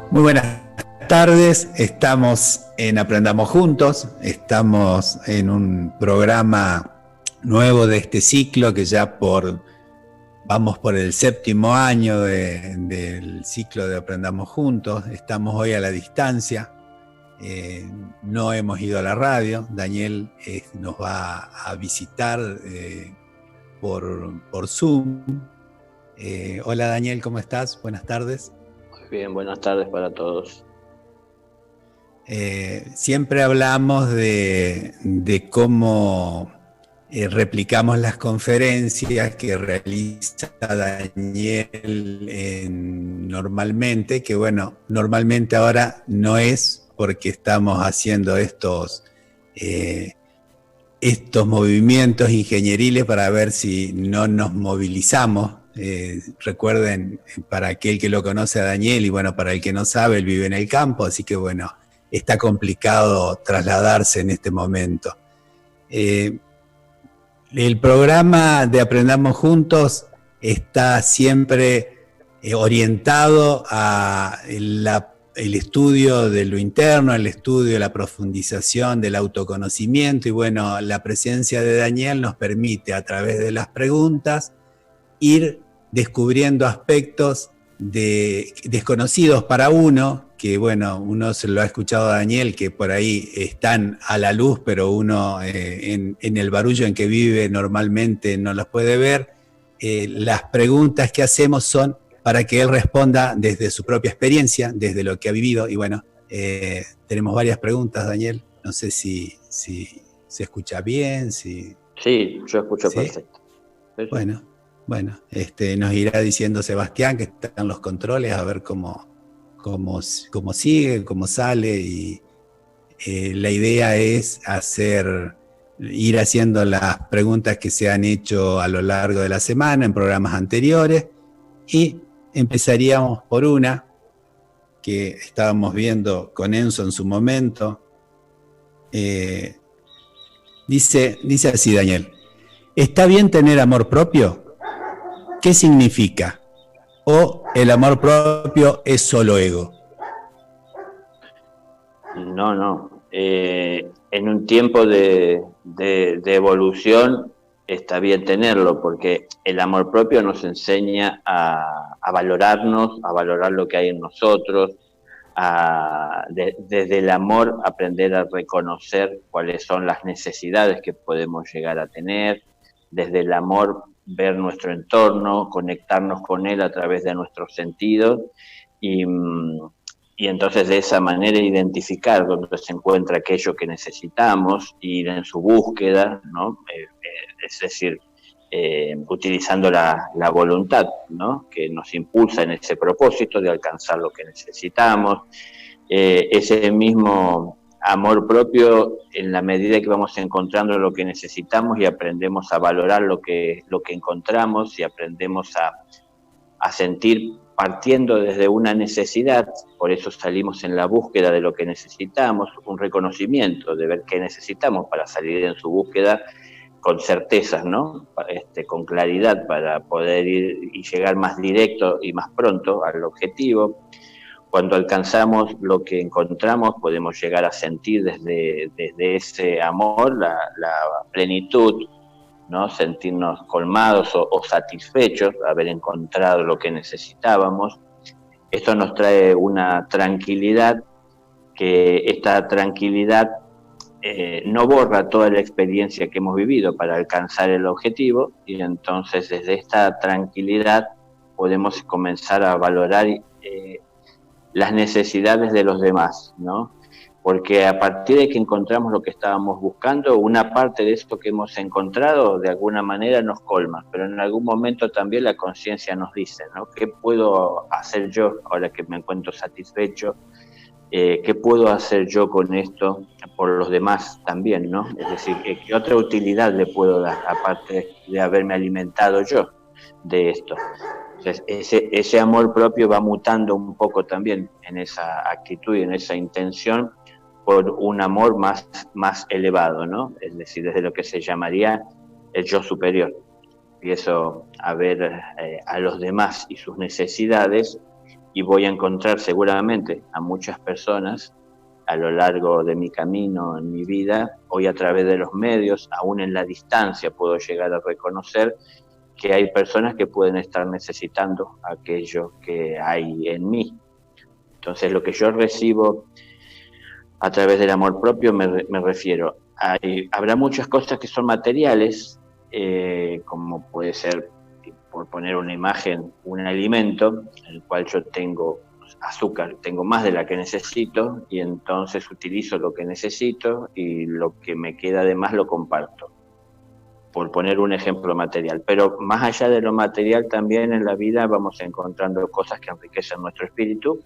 Muy buenas tardes, estamos en Aprendamos Juntos, estamos en un programa nuevo de este ciclo que ya vamos por el 7º año del ciclo de Aprendamos Juntos. Estamos hoy a la distancia, no hemos ido a la radio. Daniel nos va a visitar por Zoom. Hola Daniel, ¿cómo estás? Buenas tardes. Bien, buenas tardes para todos. Siempre hablamos de cómo replicamos las conferencias que realiza Daniel normalmente, que bueno, normalmente ahora no es porque estamos haciendo estos movimientos ingenieriles para ver si no nos movilizamos. Recuerden, para aquel que lo conoce a Daniel, y bueno, para el que no sabe, él vive en el campo, así que bueno, está complicado trasladarse en este momento. El programa de Aprendamos Juntos está siempre orientado a el estudio de lo interno, el estudio, la profundización del autoconocimiento, y bueno, la presencia de Daniel nos permite, a través de las preguntas, ir descubriendo aspectos desconocidos para uno, que bueno, uno se lo ha escuchado a Daniel, que por ahí están a la luz, pero uno en el barullo en que vive normalmente no los puede ver. Las preguntas que hacemos son para que él responda desde su propia experiencia, desde lo que ha vivido, y bueno, tenemos varias preguntas, Daniel. No sé si se escucha bien, Sí, yo escucho perfecto. Bueno, nos irá diciendo Sebastián, que está en los controles, a ver cómo sigue, cómo sale, y la idea es ir haciendo las preguntas que se han hecho a lo largo de la semana en programas anteriores, y empezaríamos por una que estábamos viendo con Enzo en su momento. Dice así, Daniel: ¿está bien tener amor propio? ¿Qué significa? ¿O el amor propio es solo ego? No. En un tiempo de evolución está bien tenerlo, porque el amor propio nos enseña a valorarnos, a valorar lo que hay en nosotros, desde el amor aprender a reconocer cuáles son las necesidades que podemos llegar a tener, desde el amor ver nuestro entorno, conectarnos con él a través de nuestros sentidos y entonces de esa manera identificar dónde se encuentra aquello que necesitamos, ir en su búsqueda, ¿no? Es decir, utilizando la voluntad, ¿no? Que nos impulsa en ese propósito de alcanzar lo que necesitamos. Ese mismo amor propio, en la medida que vamos encontrando lo que necesitamos y aprendemos a valorar lo que encontramos, y aprendemos a sentir partiendo desde una necesidad, por eso salimos en la búsqueda de lo que necesitamos, un reconocimiento de ver qué necesitamos para salir en su búsqueda con certezas, ¿no? Con claridad, para poder ir y llegar más directo y más pronto al objetivo. Cuando alcanzamos lo que encontramos, podemos llegar a sentir desde ese amor la plenitud, ¿no? Sentirnos colmados o satisfechos de haber encontrado lo que necesitábamos. Esto nos trae una tranquilidad, que esta tranquilidad no borra toda la experiencia que hemos vivido para alcanzar el objetivo, y entonces desde esta tranquilidad podemos comenzar a valorar las necesidades de los demás, ¿no? Porque a partir de que encontramos lo que estábamos buscando, una parte de esto que hemos encontrado de alguna manera nos colma, pero en algún momento también la conciencia nos dice, ¿no? ¿Qué puedo hacer yo ahora que me encuentro satisfecho? ¿Qué puedo hacer yo con esto por los demás también, ¿no? Es decir, ¿qué otra utilidad le puedo dar, aparte de haberme alimentado yo de esto? Entonces, ese amor propio va mutando un poco también en esa actitud y en esa intención por un amor más elevado, ¿no? Es decir, desde lo que se llamaría el yo superior. Empiezo a ver a los demás y sus necesidades, y voy a encontrar seguramente a muchas personas a lo largo de mi camino, en mi vida. Hoy, a través de los medios, aún en la distancia, puedo llegar a reconocer que hay personas que pueden estar necesitando aquello que hay en mí. Entonces, lo que yo recibo a través del amor propio, me refiero, habrá muchas cosas que son materiales, como puede ser, por poner una imagen, un alimento, en el cual yo tengo azúcar, tengo más de la que necesito, y entonces utilizo lo que necesito y lo que me queda de más lo comparto, por poner un ejemplo material. Pero más allá de lo material, también en la vida vamos encontrando cosas que enriquecen nuestro espíritu,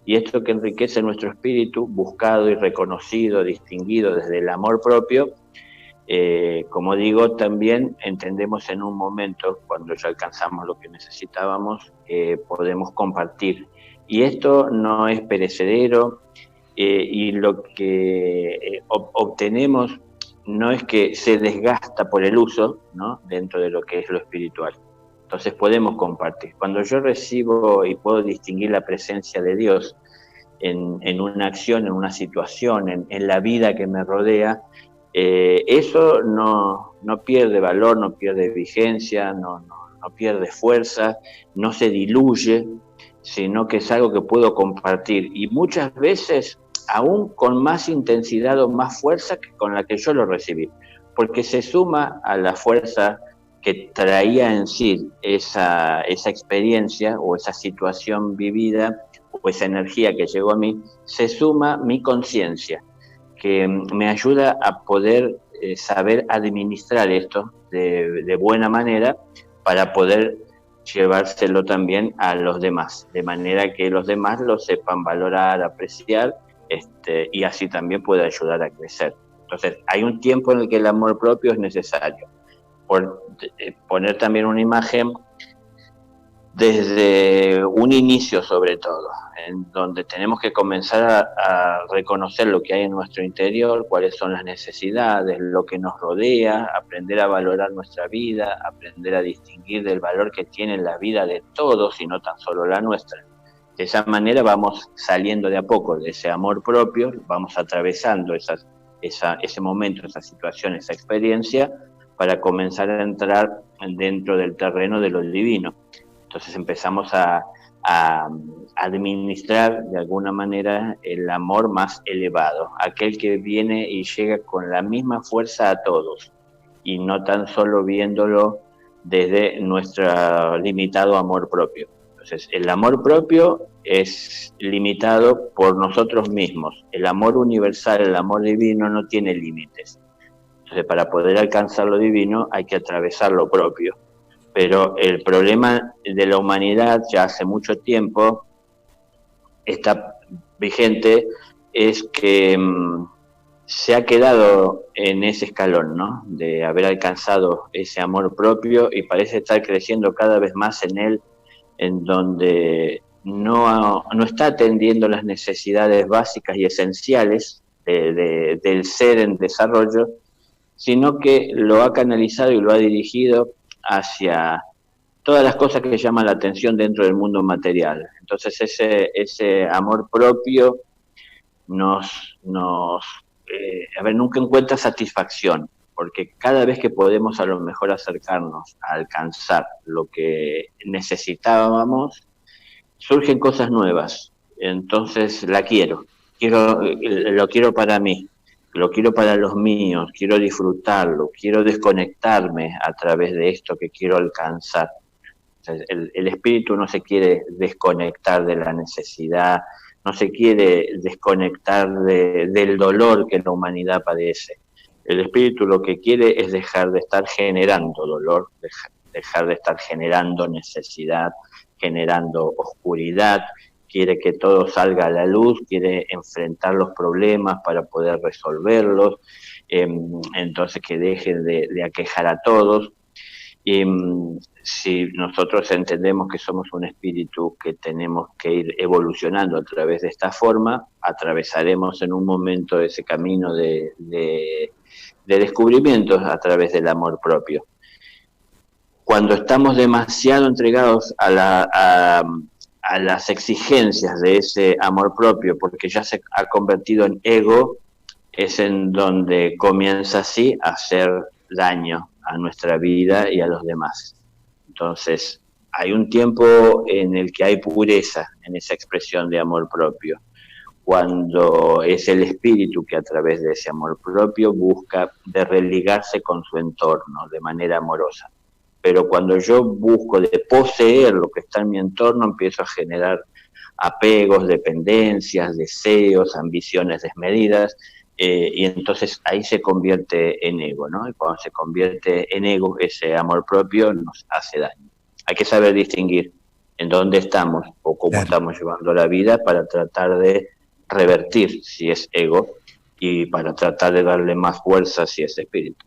y esto que enriquece nuestro espíritu, buscado y reconocido, distinguido desde el amor propio, como digo, también entendemos en un momento, cuando ya alcanzamos lo que necesitábamos, podemos compartir. Y esto no es perecedero, y lo que obtenemos no es que se desgasta por el uso, ¿no?, dentro de lo que es lo espiritual. Entonces podemos compartir. Cuando yo recibo y puedo distinguir la presencia de Dios en una acción, en una situación, en la vida que me rodea, eso no pierde valor, no pierde vigencia, no pierde fuerza, no se diluye, sino que es algo que puedo compartir, y muchas veces aún con más intensidad o más fuerza que con la que yo lo recibí, porque se suma a la fuerza que traía en sí esa experiencia o esa situación vivida o esa energía que llegó a mí, se suma mi conciencia, que me ayuda a poder saber administrar esto de buena manera, para poder llevárselo también a los demás, de manera que los demás lo sepan valorar, apreciar, y así también puede ayudar a crecer. Entonces, hay un tiempo en el que el amor propio es necesario. Por poner también una imagen, desde un inicio sobre todo, en donde tenemos que comenzar a reconocer lo que hay en nuestro interior, cuáles son las necesidades, lo que nos rodea, aprender a valorar nuestra vida, aprender a distinguir del valor que tiene la vida de todos y no tan solo la nuestra. De esa manera vamos saliendo de a poco de ese amor propio, vamos atravesando ese momento, esa situación, esa experiencia, para comenzar a entrar dentro del terreno de lo divino. Entonces empezamos a administrar de alguna manera el amor más elevado, aquel que viene y llega con la misma fuerza a todos, y no tan solo viéndolo desde nuestro limitado amor propio. Entonces, el amor propio es limitado por nosotros mismos. El amor universal, el amor divino, no tiene límites. Entonces, para poder alcanzar lo divino hay que atravesar lo propio. Pero el problema de la humanidad ya hace mucho tiempo está vigente, es que se ha quedado en ese escalón, ¿no?, de haber alcanzado ese amor propio, y parece estar creciendo cada vez más en él, en donde no está atendiendo las necesidades básicas y esenciales del ser en desarrollo, sino que lo ha canalizado y lo ha dirigido hacia todas las cosas que llaman la atención dentro del mundo material. Entonces ese amor propio nunca encuentra satisfacción, porque cada vez que podemos a lo mejor acercarnos a alcanzar lo que necesitábamos, surgen cosas nuevas. Entonces lo quiero para mí, lo quiero para los míos, quiero disfrutarlo, quiero desconectarme a través de esto que quiero alcanzar. O sea, el espíritu no se quiere desconectar de la necesidad, no se quiere desconectar del dolor que la humanidad padece. El espíritu lo que quiere es dejar de estar generando dolor, dejar de estar generando necesidad, generando oscuridad. Quiere que todo salga a la luz, quiere enfrentar los problemas para poder resolverlos, entonces que dejen de aquejar a todos. Si nosotros entendemos que somos un espíritu que tenemos que ir evolucionando a través de esta forma, atravesaremos en un momento ese camino de descubrimientos a través del amor propio. Cuando estamos demasiado entregados a a las exigencias de ese amor propio, porque ya se ha convertido en ego, es en donde comienza así a hacer daño a nuestra vida y a los demás. Entonces, hay un tiempo en el que hay pureza en esa expresión de amor propio, cuando es el espíritu que a través de ese amor propio busca de religarse con su entorno de manera amorosa. Pero cuando yo busco de poseer lo que está en mi entorno, empiezo a generar apegos, dependencias, deseos, ambiciones desmedidas, y entonces ahí se convierte en ego, ¿no? Y cuando se convierte en ego, ese amor propio nos hace daño. Hay que saber distinguir en dónde estamos o cómo estamos llevando la vida para tratar de revertir si es ego y para tratar de darle más fuerza si es espíritu.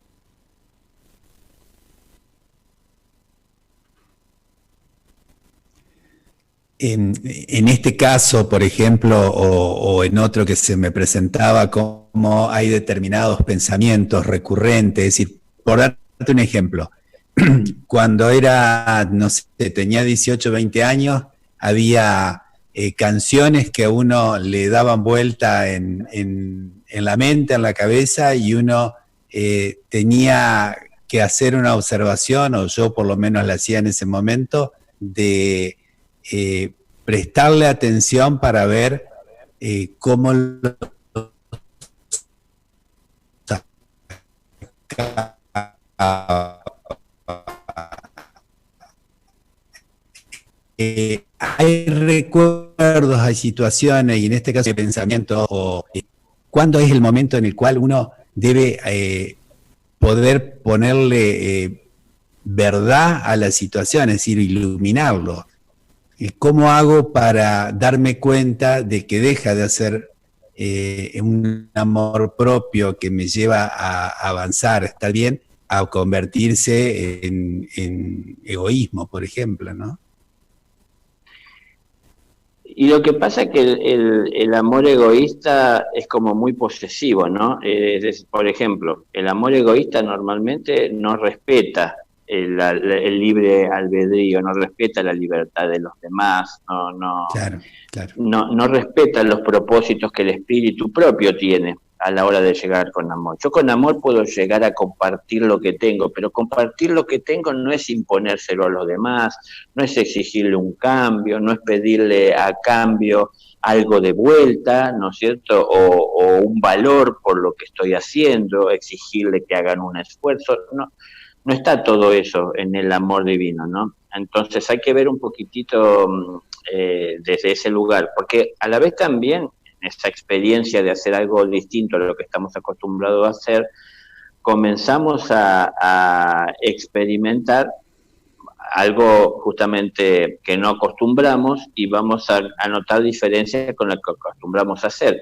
En este caso, por ejemplo, o en otro que se me presentaba, como hay determinados pensamientos recurrentes, es decir, por darte un ejemplo, cuando era, no sé, tenía 18, 20 años, había canciones que a uno le daban vuelta en la mente, en la cabeza, y uno tenía que hacer una observación, o yo por lo menos la hacía en ese momento, de prestarle atención para ver cómo lo hay recuerdos, hay situaciones, y en este caso hay pensamientos, o cuándo es el momento en el cual uno debe poder ponerle verdad a la situación, es decir, iluminarlo. ¿Cómo hago para darme cuenta de que deja de hacer un amor propio que me lleva a avanzar, a estar bien, a convertirse en egoísmo, por ejemplo, ¿no? Y lo que pasa es que el amor egoísta es como muy posesivo, ¿no? Por ejemplo, el amor egoísta normalmente no respeta el libre albedrío, no respeta la libertad de los demás, Claro. No respeta los propósitos que el espíritu propio tiene a la hora de llegar con amor. Yo con amor puedo llegar a compartir lo que tengo, pero compartir lo que tengo no es imponérselo a los demás, no es exigirle un cambio, no es pedirle a cambio algo de vuelta, ¿no es cierto? O un valor por lo que estoy haciendo, exigirle que hagan un esfuerzo, no está todo eso en el amor divino, ¿no? Entonces hay que ver un poquitito desde ese lugar, porque a la vez también en esta experiencia de hacer algo distinto a lo que estamos acostumbrados a hacer, comenzamos a experimentar algo justamente que no acostumbramos y vamos a notar diferencias con lo que acostumbramos a hacer.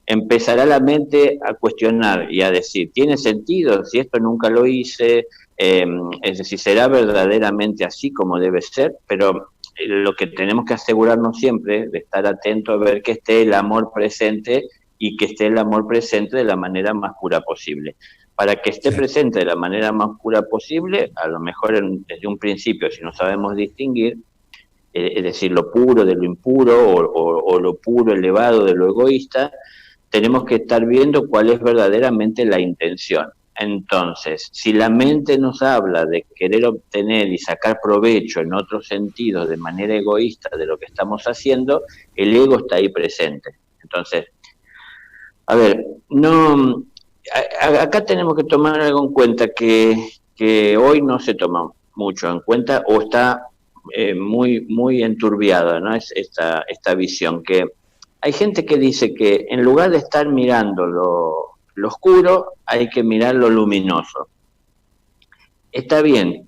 Empezará la mente a cuestionar y a decir, ¿tiene sentido? Si esto nunca lo hice, es decir, ¿será verdaderamente así como debe ser? Pero lo que tenemos que asegurarnos siempre de estar atento a ver que esté el amor presente y que esté el amor presente de la manera más pura posible. Para que esté presente de la manera más pura posible, a lo mejor desde un principio, si no sabemos distinguir, es decir, lo puro de lo impuro o lo puro elevado de lo egoísta, tenemos que estar viendo cuál es verdaderamente la intención. Entonces, si la mente nos habla de querer obtener y sacar provecho en otros sentidos de manera egoísta de lo que estamos haciendo, el ego está ahí presente. Entonces, a ver, acá tenemos que tomar algo en cuenta que hoy no se toma mucho en cuenta o está muy enturbiada, ¿no? Es esta visión que hay gente que dice que en lugar de estar mirando lo oscuro, hay que mirar lo luminoso. Está bien,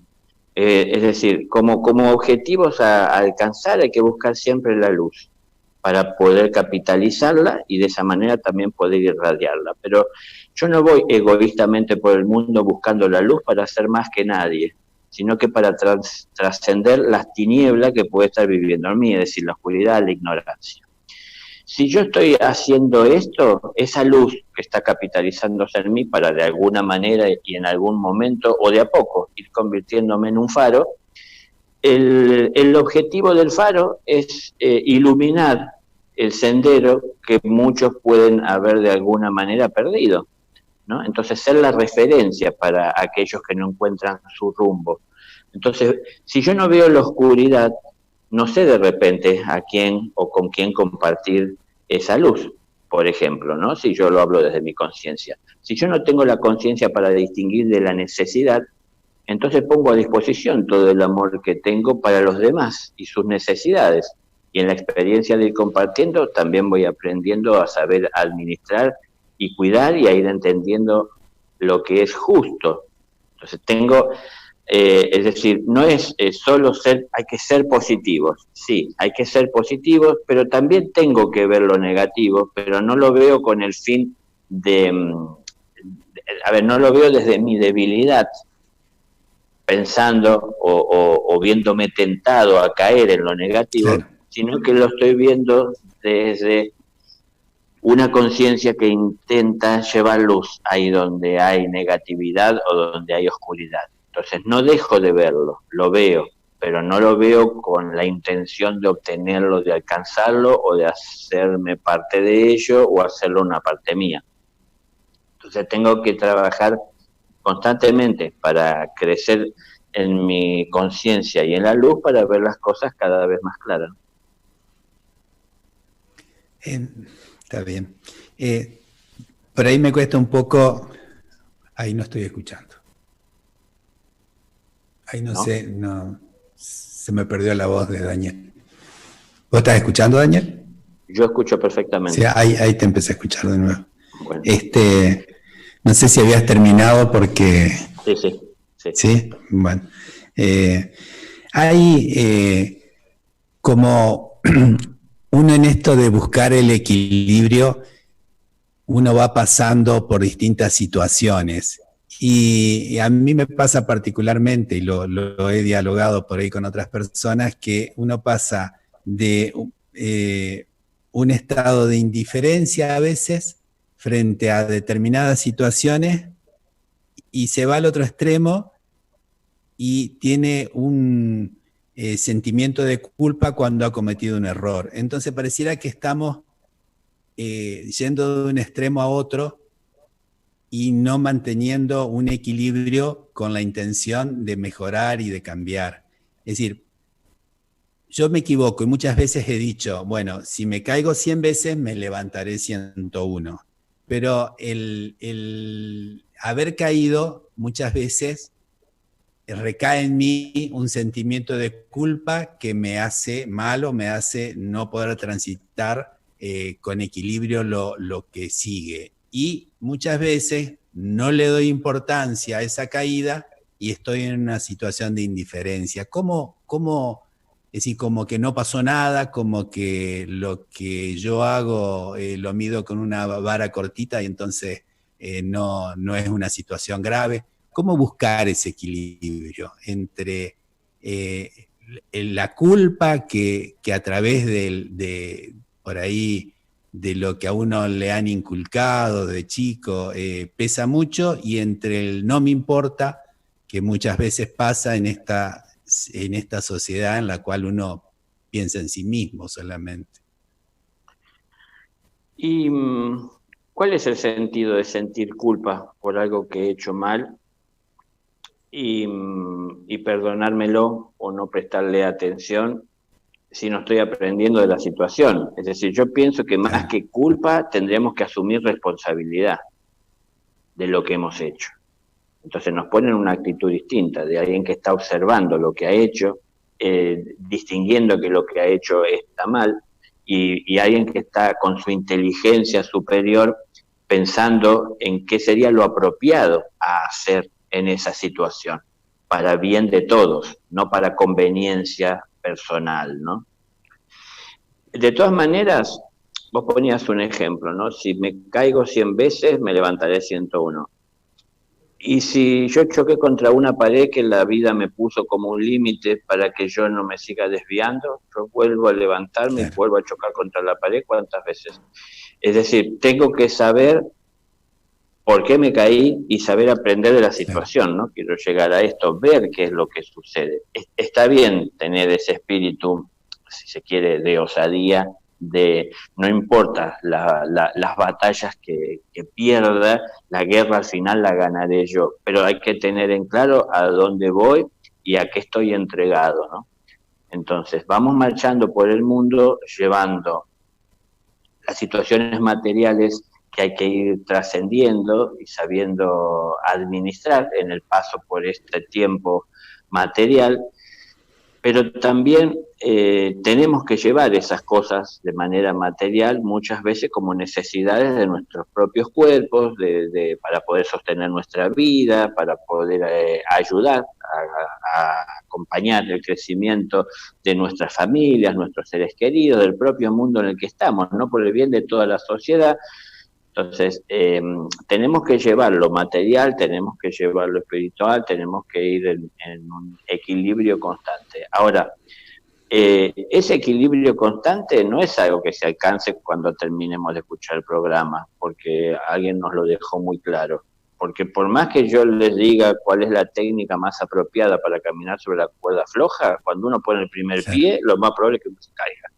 es decir, como objetivos a alcanzar hay que buscar siempre la luz para poder capitalizarla y de esa manera también poder irradiarla. Pero yo no voy egoístamente por el mundo buscando la luz para ser más que nadie, sino que para trascender las tinieblas que puede estar viviendo en mí, es decir, la oscuridad, la ignorancia. Si yo estoy haciendo esto, esa luz que está capitalizándose en mí para de alguna manera y en algún momento o de a poco ir convirtiéndome en un faro, el objetivo del faro es iluminar el sendero que muchos pueden haber de alguna manera perdido, ¿no? Entonces, ser la referencia para aquellos que no encuentran su rumbo. Entonces, si yo no veo la oscuridad, no sé de repente a quién o con quién compartir esa luz, por ejemplo, ¿no? Si yo lo hablo desde mi conciencia. Si yo no tengo la conciencia para distinguir de la necesidad, entonces pongo a disposición todo el amor que tengo para los demás y sus necesidades. Y en la experiencia de ir compartiendo, también voy aprendiendo a saber administrar y cuidar y a ir entendiendo lo que es justo. Entonces es decir, no es solo hay que ser positivos, sí, hay que ser positivos, pero también tengo que ver lo negativo, pero no lo veo con el fin no lo veo desde mi debilidad, pensando o viéndome tentado a caer en lo negativo, claro, sino que lo estoy viendo desde una conciencia que intenta llevar luz ahí donde hay negatividad o donde hay oscuridad. Entonces no dejo de verlo, lo veo, pero no lo veo con la intención de obtenerlo, de alcanzarlo o de hacerme parte de ello o hacerlo una parte mía. Entonces tengo que trabajar constantemente para crecer en mi conciencia y en la luz para ver las cosas cada vez más claras. Está bien. Por ahí me cuesta un poco. Ahí no estoy escuchando. Ahí no sé, no. Se me perdió la voz de Daniel. ¿Vos estás escuchando, Daniel? Yo escucho perfectamente. Sí, ahí te empecé a escuchar de nuevo. Bueno. No sé si habías terminado porque... Sí. ¿Sí? Bueno. Hay como uno en esto de buscar el equilibrio, uno va pasando por distintas situaciones. Y a mí me pasa particularmente, y lo he dialogado por ahí con otras personas, que uno pasa de un estado de indiferencia a veces frente a determinadas situaciones y se va al otro extremo y tiene un sentimiento de culpa cuando ha cometido un error. Entonces pareciera que estamos yendo de un extremo a otro y no manteniendo un equilibrio con la intención de mejorar y de cambiar. Es decir, yo me equivoco y muchas veces he dicho, bueno, si me caigo 100 veces me levantaré 101. Pero el haber caído muchas veces recae en mí un sentimiento de culpa que me hace mal o me hace no poder transitar con equilibrio lo que sigue. Y muchas veces no le doy importancia a esa caída y estoy en una situación de indiferencia. ¿Cómo es decir, como que no pasó nada, como que lo que yo hago lo mido con una vara cortita y entonces no es una situación grave? ¿Cómo buscar ese equilibrio entre la culpa que a través por ahí, de lo que a uno le han inculcado de chico, pesa mucho, y entre el no me importa, que muchas veces pasa en esta sociedad en la cual uno piensa en sí mismo solamente? ¿Y cuál es el sentido de sentir culpa por algo que he hecho mal y perdonármelo o no prestarle atención si no estoy aprendiendo de la situación? Es decir, yo pienso que más que culpa tendríamos que asumir responsabilidad de lo que hemos hecho. Entonces nos ponen una actitud distinta de alguien que está observando lo que ha hecho, distinguiendo que lo que ha hecho está mal, y alguien que está con su inteligencia superior pensando en qué sería lo apropiado a hacer en esa situación, para bien de todos, no para conveniencia personal, ¿no? De todas maneras, vos ponías un ejemplo, ¿no? Si me caigo 100 veces, me levantaré 101. Y si yo choqué contra una pared que la vida me puso como un límite para que yo no me siga desviando, yo vuelvo a levantarme y vuelvo a chocar contra la pared, ¿cuántas veces? Es decir, tengo que saber por qué me caí y saber aprender de la situación, ¿no? Quiero llegar a esto, ver qué es lo que sucede. Está bien tener ese espíritu, si se quiere, de osadía, de no importa las batallas que pierda, la guerra al final la ganaré yo, pero hay que tener en claro a dónde voy y a qué estoy entregado, ¿no? Entonces, vamos marchando por el mundo llevando las situaciones materiales que hay que ir trascendiendo y sabiendo administrar en el paso por este tiempo material, pero también tenemos que llevar esas cosas de manera material muchas veces como necesidades de nuestros propios cuerpos, para poder sostener nuestra vida, para poder ayudar a acompañar el crecimiento de nuestras familias, nuestros seres queridos, del propio mundo en el que estamos, no por el bien de toda la sociedad. Entonces, tenemos que llevar lo material, tenemos que llevar lo espiritual, tenemos que ir en un equilibrio constante. Ahora, ese equilibrio constante no es algo que se alcance cuando terminemos de escuchar el programa, porque alguien nos lo dejó muy claro. Porque por más que yo les diga cuál es la técnica más apropiada para caminar sobre la cuerda floja, cuando uno pone el primer pie, lo más probable es que uno se caiga.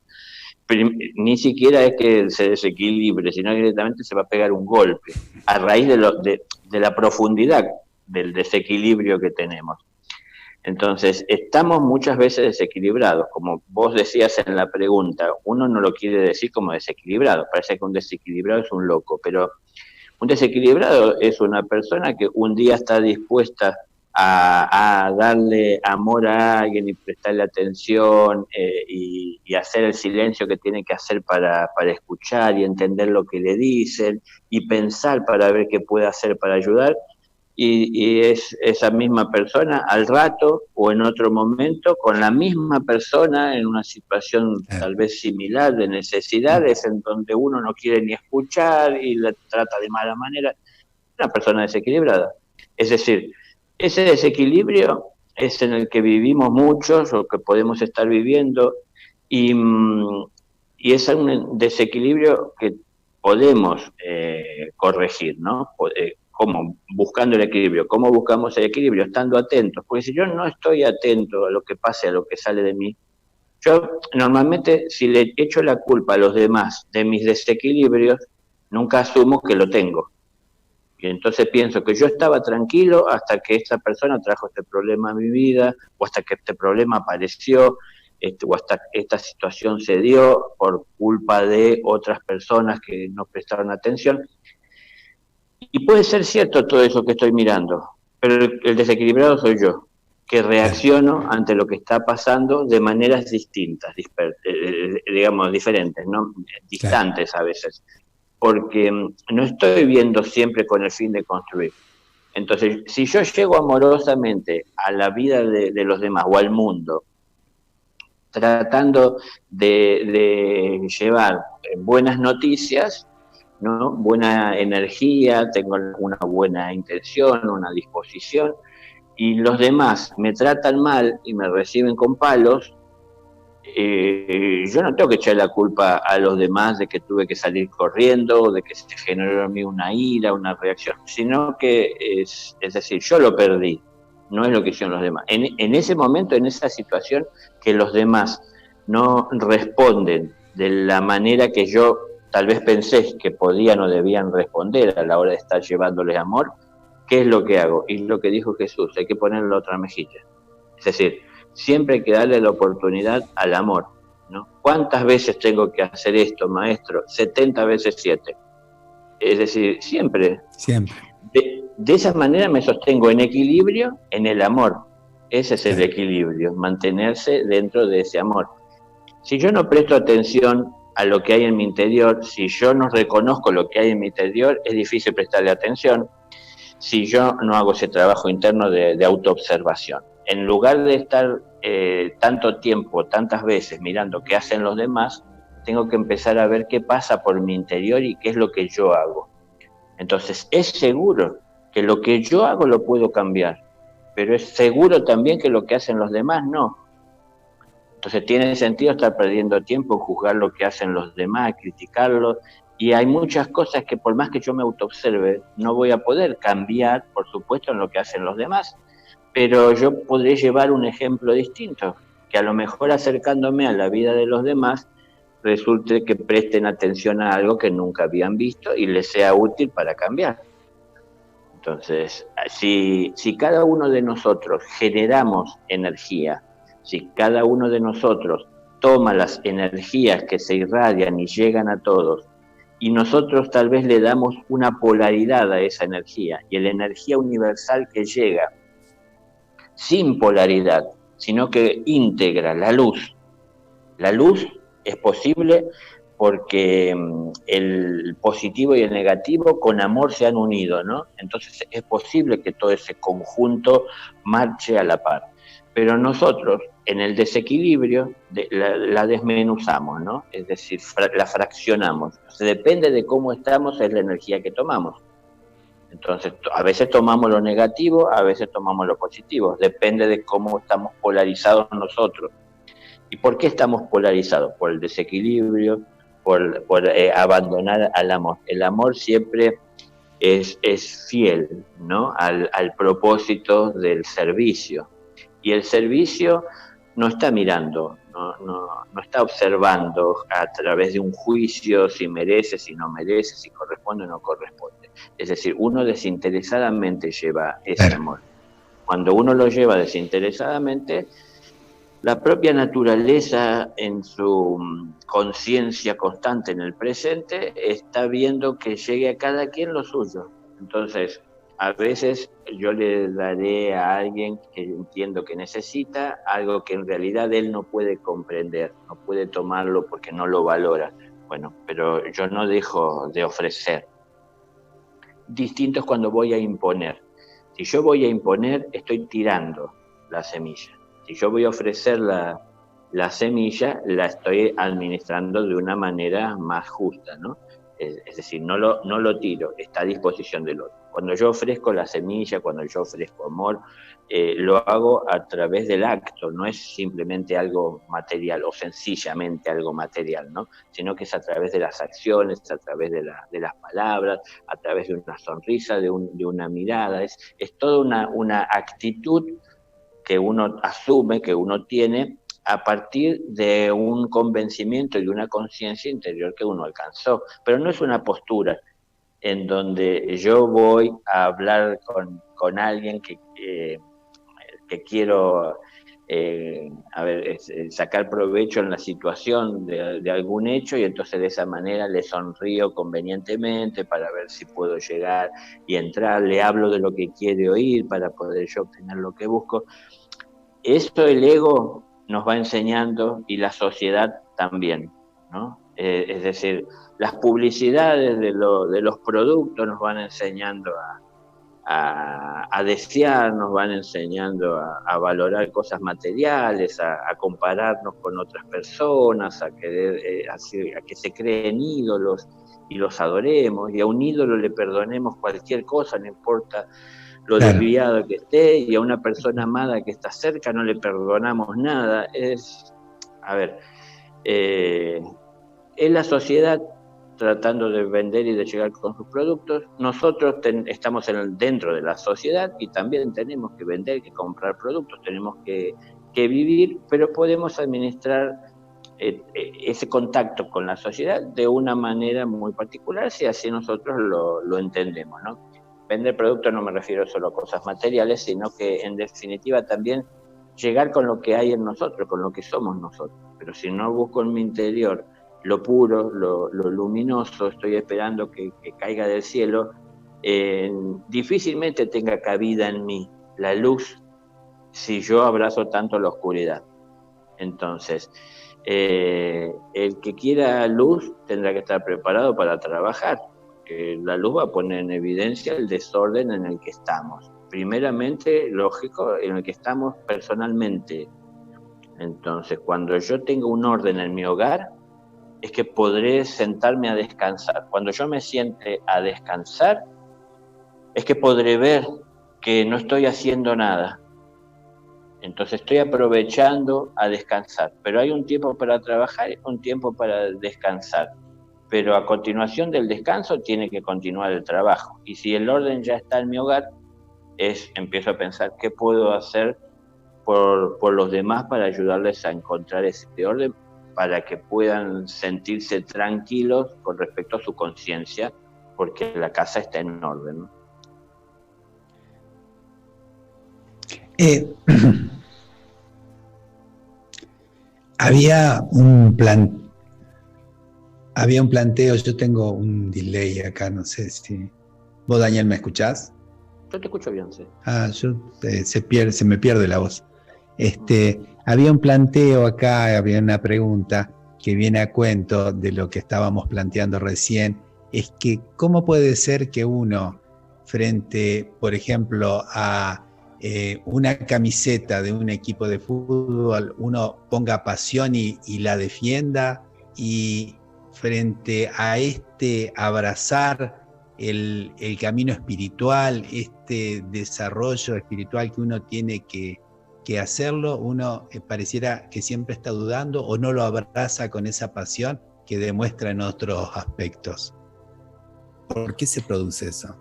Ni siquiera es que se desequilibre, sino que directamente se va a pegar un golpe a raíz de la profundidad del desequilibrio que tenemos. Entonces, estamos muchas veces desequilibrados, como vos decías en la pregunta, uno no lo quiere decir como desequilibrado, parece que un desequilibrado es un loco, pero un desequilibrado es una persona que un día está dispuesta a darle amor a alguien y prestarle atención y hacer el silencio que tiene que hacer para escuchar y entender lo que le dicen y pensar para ver qué puede hacer para ayudar. Y es esa misma persona al rato o en otro momento con la misma persona en una situación tal vez similar de necesidades en donde uno no quiere ni escuchar y le trata de mala manera. Una persona desequilibrada. Es decir, ese desequilibrio es en el que vivimos muchos o que podemos estar viviendo y es un desequilibrio que podemos corregir, ¿no? ¿Cómo? Buscando el equilibrio. ¿Cómo buscamos el equilibrio? Estando atentos. Porque si yo no estoy atento a lo que pase, a lo que sale de mí, yo normalmente si le echo la culpa a los demás de mis desequilibrios, nunca asumo que lo tengo. Y entonces pienso que yo estaba tranquilo hasta que esta persona trajo este problema a mi vida, o hasta que este problema apareció, o hasta que esta situación se dio por culpa de otras personas que no prestaron atención. Y puede ser cierto todo eso que estoy mirando, pero el desequilibrado soy yo, que reacciono ante lo que está pasando de maneras distintas, digamos, diferentes, ¿no? Distantes a veces, porque no estoy viendo siempre con el fin de construir. Entonces, si yo llego amorosamente a la vida de los demás o al mundo, tratando de llevar buenas noticias, ¿no? Buena energía, tengo una buena intención, una disposición, y los demás me tratan mal y me reciben con palos, yo no tengo que echar la culpa a los demás de que tuve que salir corriendo, de que se generó en mí una ira, una reacción, sino que es decir, yo lo perdí, no es lo que hicieron los demás. En ese momento, en esa situación, que los demás no responden de la manera que yo tal vez pensé que podían o debían responder a la hora de estar llevándoles amor, ¿qué es lo que hago? Y lo que dijo Jesús, hay que ponerle otra mejilla. Es decir, siempre hay que darle la oportunidad al amor, ¿no? ¿Cuántas veces tengo que hacer esto, maestro? 70 veces 7. Es decir, siempre. Siempre. De esa manera me sostengo en equilibrio en el amor. Ese es el equilibrio, mantenerse dentro de ese amor. Si yo no presto atención a lo que hay en mi interior, si yo no reconozco lo que hay en mi interior, es difícil prestarle atención. Si yo no hago ese trabajo interno de autoobservación. En lugar de estar tanto tiempo, tantas veces mirando qué hacen los demás, tengo que empezar a ver qué pasa por mi interior y qué es lo que yo hago. Entonces, es seguro que lo que yo hago lo puedo cambiar, pero es seguro también que lo que hacen los demás no. Entonces, tiene sentido estar perdiendo tiempo en juzgar lo que hacen los demás, criticarlos, Y hay muchas cosas que por más que yo me autoobserve, no voy a poder cambiar, por supuesto, en lo que hacen los demás. Pero yo podré llevar un ejemplo distinto, que a lo mejor acercándome a la vida de los demás, resulte que presten atención a algo que nunca habían visto y les sea útil para cambiar. Entonces, si cada uno de nosotros generamos energía, si cada uno de nosotros toma las energías que se irradian y llegan a todos, y nosotros tal vez le damos una polaridad a esa energía, y la energía universal que llega sin polaridad, sino que integra la luz. La luz es posible porque el positivo y el negativo con amor se han unido, ¿no? Entonces es posible que todo ese conjunto marche a la par. Pero nosotros, en el desequilibrio, la desmenuzamos, ¿no? Es decir, la fraccionamos. Entonces, depende de cómo estamos, es la energía que tomamos. Entonces, a veces tomamos lo negativo, a veces tomamos lo positivo. Depende de cómo estamos polarizados nosotros. ¿Y por qué estamos polarizados? Por el desequilibrio, por abandonar al amor. El amor siempre es fiel, ¿no? al propósito del servicio. Y el servicio no está mirando, no está observando a través de un juicio si merece, si no merece, si corresponde o no corresponde. Es decir, uno desinteresadamente lleva ese amor. Cuando uno lo lleva desinteresadamente, la propia naturaleza en su conciencia constante en el presente está viendo que llegue a cada quien lo suyo. Entonces, a veces yo le daré a alguien que entiendo que necesita algo que en realidad él no puede comprender, no puede tomarlo porque no lo valora. Bueno, pero yo no dejo de ofrecer. Distinto es cuando voy a imponer. Si yo voy a imponer, estoy tirando la semilla. Si yo voy a ofrecer la semilla, la estoy administrando de una manera más justa, ¿no? Es decir, no lo tiro, está a disposición del otro. Cuando yo ofrezco la semilla, cuando yo ofrezco amor, lo hago a través del acto, no es simplemente algo material o sencillamente algo material, ¿no? Sino que es a través de las acciones, a través de las palabras, a través de una sonrisa, de una mirada, es toda una actitud que uno asume, que uno tiene a partir de un convencimiento y una conciencia interior que uno alcanzó. Pero no es una postura en donde yo voy a hablar con alguien que quiero sacar provecho en la situación de algún hecho, y entonces de esa manera le sonrío convenientemente para ver si puedo llegar y entrar, le hablo de lo que quiere oír para poder yo obtener lo que busco. Esto el ego nos va enseñando y la sociedad también, ¿no? Es decir, las publicidades de los productos nos van enseñando a desear, nos van enseñando a valorar cosas materiales, a compararnos con otras personas, a que se creen ídolos y los adoremos, y a un ídolo le perdonemos cualquier cosa, no importa lo desviado que esté, y a una persona amada que está cerca no le perdonamos nada. Es la sociedad tratando de vender y de llegar con sus productos. Nosotros estamos dentro de la sociedad y también tenemos que vender, que comprar productos, tenemos que vivir, pero podemos administrar ese contacto con la sociedad de una manera muy particular, si así nosotros lo entendemos, ¿no? Vender productos no me refiero solo a cosas materiales, sino que en definitiva también llegar con lo que hay en nosotros, con lo que somos nosotros. Pero si no busco en mi interior lo puro, lo luminoso, estoy esperando que caiga del cielo, difícilmente tenga cabida en mí la luz si yo abrazo tanto la oscuridad. Entonces, el que quiera luz tendrá que estar preparado para trabajar, que la luz va a poner en evidencia el desorden en el que estamos. Primeramente, lógico, en el que estamos personalmente. Entonces, cuando yo tengo un orden en mi hogar, es que podré sentarme a descansar. Cuando yo me siente a descansar, es que podré ver que no estoy haciendo nada. Entonces estoy aprovechando a descansar. Pero hay un tiempo para trabajar y un tiempo para descansar. pero a continuación del descanso tiene que continuar el trabajo. Y si el orden ya está en mi hogar, empiezo a pensar qué puedo hacer por los demás para ayudarles a encontrar ese orden, para que puedan sentirse tranquilos con respecto a su conciencia, porque la casa está en orden, ¿no? Había un planteo, yo tengo un delay acá, no sé si... ¿Vos, Daniel, me escuchás? Yo te escucho bien, sí. Se me pierde la voz. Había un planteo acá, había una pregunta que viene a cuento de lo que estábamos planteando recién, es que ¿cómo puede ser que uno, frente, por ejemplo, a una camiseta de un equipo de fútbol, uno ponga pasión y la defienda, y frente a abrazar el camino espiritual, desarrollo espiritual que uno tiene que hacerlo, uno pareciera que siempre está dudando o no lo abraza con esa pasión que demuestra en otros aspectos? ¿Por qué se produce eso?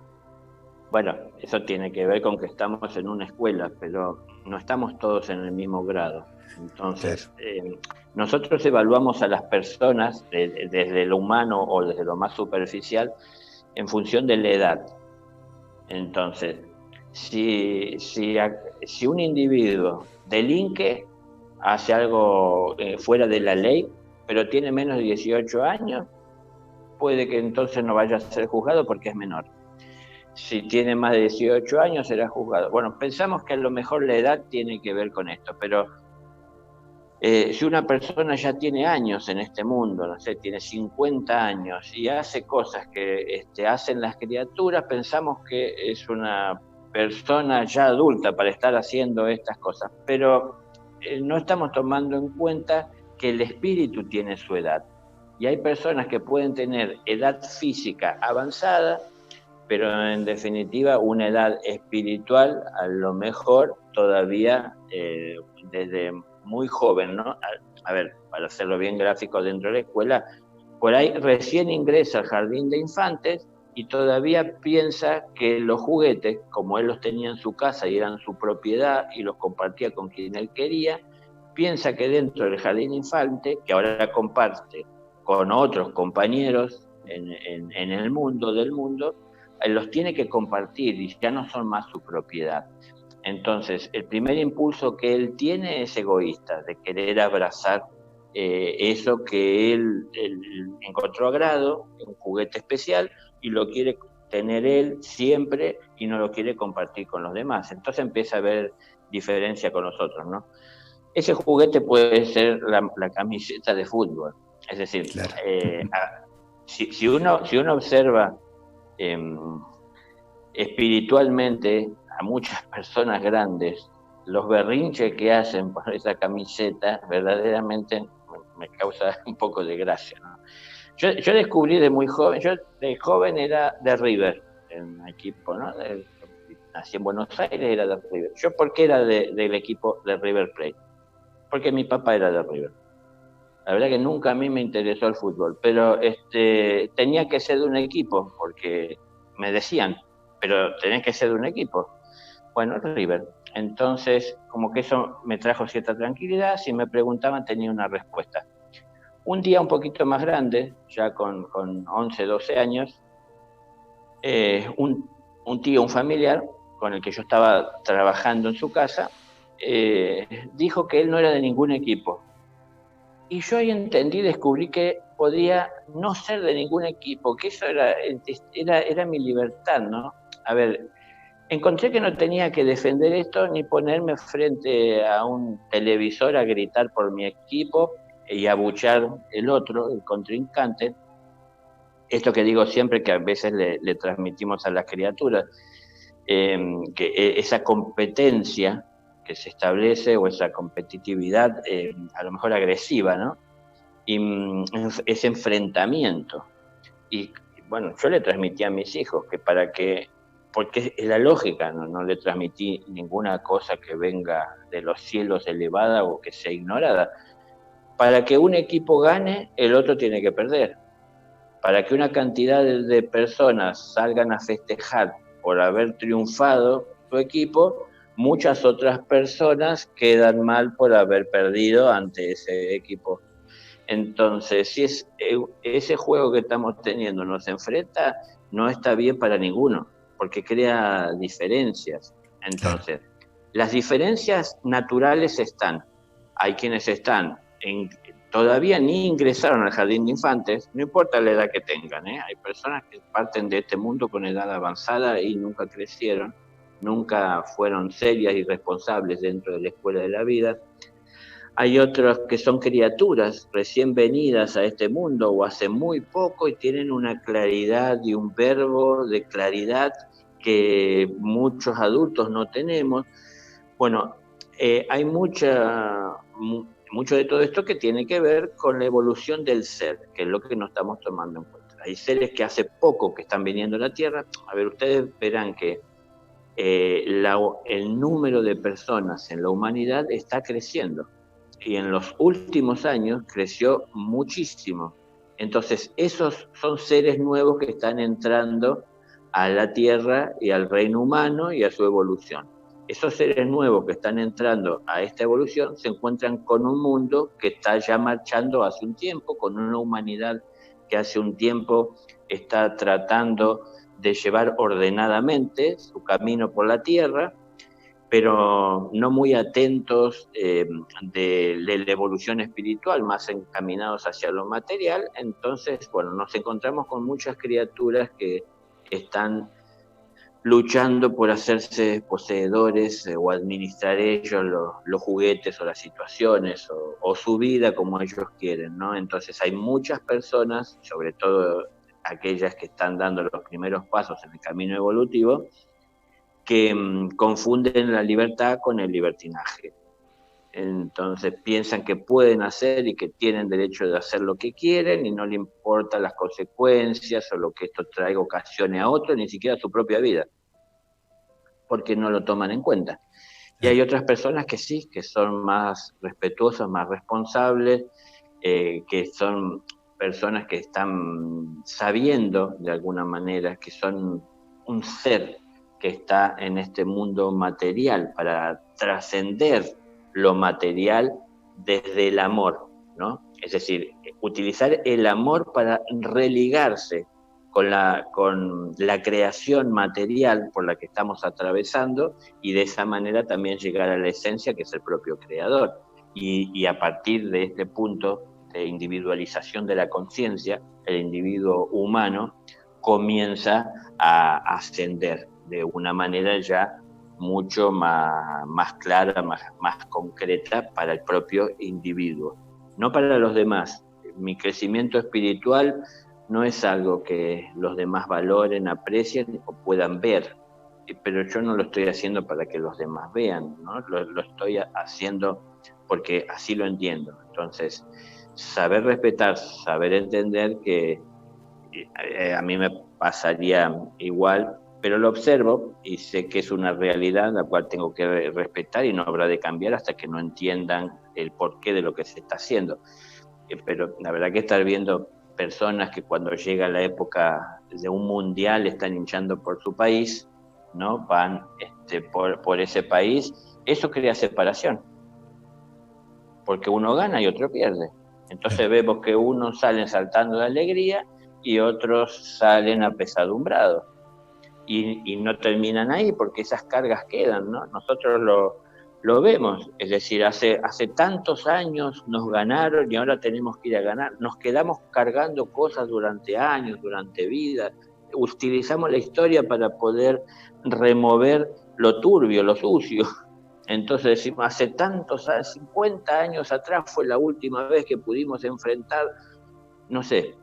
Bueno, eso tiene que ver con que estamos en una escuela, pero no estamos todos en el mismo grado. Entonces, claro, nosotros evaluamos a las personas desde lo humano o desde lo más superficial en función de la edad. Entonces, si un individuo delinque, hace algo fuera de la ley, pero tiene menos de 18 años, puede que entonces no vaya a ser juzgado porque es menor. Si tiene más de 18 años será juzgado. Bueno, pensamos que a lo mejor la edad tiene que ver con esto, pero si una persona ya tiene años en este mundo, no sé, tiene 50 años y hace cosas que hacen las criaturas, pensamos que es una persona ya adulta para estar haciendo estas cosas, pero no estamos tomando en cuenta que el espíritu tiene su edad. Y hay personas que pueden tener edad física avanzada, pero en definitiva una edad espiritual a lo mejor todavía desde muy joven, ¿no? A ver, para hacerlo bien gráfico dentro de la escuela, por ahí recién ingresa al jardín de infantes y todavía piensa que los juguetes, como él los tenía en su casa y eran su propiedad y los compartía con quien él quería, piensa que dentro del jardín de infantes, que ahora comparte con otros compañeros en el mundo del mundo, los tiene que compartir y ya no son más su propiedad. Entonces, el primer impulso que él tiene es egoísta, de querer abrazar eso que él encontró agrado, un juguete especial, y lo quiere tener él siempre y no lo quiere compartir con los demás. Entonces empieza a haber diferencia con los otros, ¿no? Ese juguete puede ser la camiseta de fútbol. Es decir, claro. Si uno observa espiritualmente a muchas personas grandes, los berrinches que hacen por esa camiseta verdaderamente me causa un poco de gracia, ¿no? Yo descubrí de muy joven, yo de joven era de River, en un equipo, ¿no? Nací en Buenos Aires, era de River. ¿Yo por qué era del equipo de River Plate? Porque mi papá era de River. La verdad que nunca a mí me interesó el fútbol, pero tenía que ser de un equipo, porque me decían, pero tenés que ser de un equipo. Bueno, River. Entonces, como que eso me trajo cierta tranquilidad. Si me preguntaban, tenía una respuesta. Un día un poquito más grande, ya con 11, 12 años, un tío, un familiar, con el que yo estaba trabajando en su casa, dijo que él no era de ningún equipo. Y yo ahí descubrí que podía no ser de ningún equipo, que eso era mi libertad, ¿no? A ver, encontré que no tenía que defender esto ni ponerme frente a un televisor a gritar por mi equipo y abuchar el otro, el contrincante. Esto que digo siempre, que a veces le transmitimos a las criaturas, que esa competencia que se establece o esa competitividad a lo mejor agresiva, ¿no? Y ese enfrentamiento. Y bueno, yo le transmití a mis hijos que porque es la lógica, no le transmití ninguna cosa que venga de los cielos elevada o que sea ignorada. Para que un equipo gane, el otro tiene que perder. para que una cantidad de personas salgan a festejar por haber triunfado su equipo, muchas otras personas quedan mal por haber perdido ante ese equipo. Entonces, si ese juego que estamos teniendo nos enfrenta, no está bien para ninguno, porque crea diferencias. Entonces, las diferencias naturales están. Hay quienes están todavía ni ingresaron al jardín de infantes, no importa la edad que tengan, ¿eh? Hay personas que parten de este mundo con edad avanzada y nunca crecieron, nunca fueron serias y responsables dentro de la escuela de la vida. Hay otros que son criaturas recién venidas a este mundo o hace muy poco y tienen una claridad y un verbo de claridad que muchos adultos no tenemos. Bueno, hay mucho de todo esto que tiene que ver con la evolución del ser, que es lo que no estamos tomando en cuenta. Hay seres que hace poco que están viniendo a la Tierra. A ver, ustedes verán que el número de personas en la humanidad está creciendo. Y en los últimos años creció muchísimo. Entonces, esos son seres nuevos que están entrando a la Tierra y al reino humano y a su evolución. Esos seres nuevos que están entrando a esta evolución se encuentran con un mundo que está ya marchando hace un tiempo, con una humanidad que hace un tiempo está tratando de llevar ordenadamente su camino por la Tierra, pero no muy atentos de la evolución espiritual, más encaminados hacia lo material. Entonces, bueno, nos encontramos con muchas criaturas que están luchando por hacerse poseedores o administrar ellos los juguetes o las situaciones o su vida como ellos quieren, ¿no? Entonces hay muchas personas, sobre todo aquellas que están dando los primeros pasos en el camino evolutivo, que confunden la libertad con el libertinaje. Entonces piensan que pueden hacer y que tienen derecho de hacer lo que quieren y no le importan las consecuencias o lo que esto traiga ocasione a otro, ni siquiera a su propia vida, porque no lo toman en cuenta. Y hay otras personas que sí, que son más respetuosas, más responsables, que son personas que están sabiendo de alguna manera que son un ser que está en este mundo material para trascender lo material desde el amor, ¿no? Es decir, utilizar el amor para religarse con la creación material por la que estamos atravesando y de esa manera también llegar a la esencia que es el propio creador. Y a partir de este punto de individualización de la conciencia, el individuo humano comienza a ascender de una manera ya mucho más clara, más concreta para el propio individuo, no para los demás. Mi crecimiento espiritual no es algo que los demás valoren, aprecien o puedan ver, pero yo no lo estoy haciendo para que los demás vean, ¿no? Lo estoy haciendo porque así lo entiendo. Entonces, saber respetar, saber entender que a mí me pasaría igual, pero lo observo y sé que es una realidad la cual tengo que respetar y no habrá de cambiar hasta que no entiendan el porqué de lo que se está haciendo. Pero la verdad que estar viendo personas que cuando llega la época de un mundial están hinchando por su país, ¿no? Van por ese país, eso crea separación, porque uno gana y otro pierde. Entonces vemos que unos salen saltando de alegría y otros salen apesadumbrados. Y no terminan ahí porque esas cargas quedan, ¿no? Nosotros lo vemos, es decir, hace tantos años nos ganaron y ahora tenemos que ir a ganar. Nos quedamos cargando cosas durante años, durante vidas. Utilizamos la historia para poder remover lo turbio, lo sucio. Entonces decimos, hace 50 años atrás fue la última vez que pudimos enfrentar, no sé,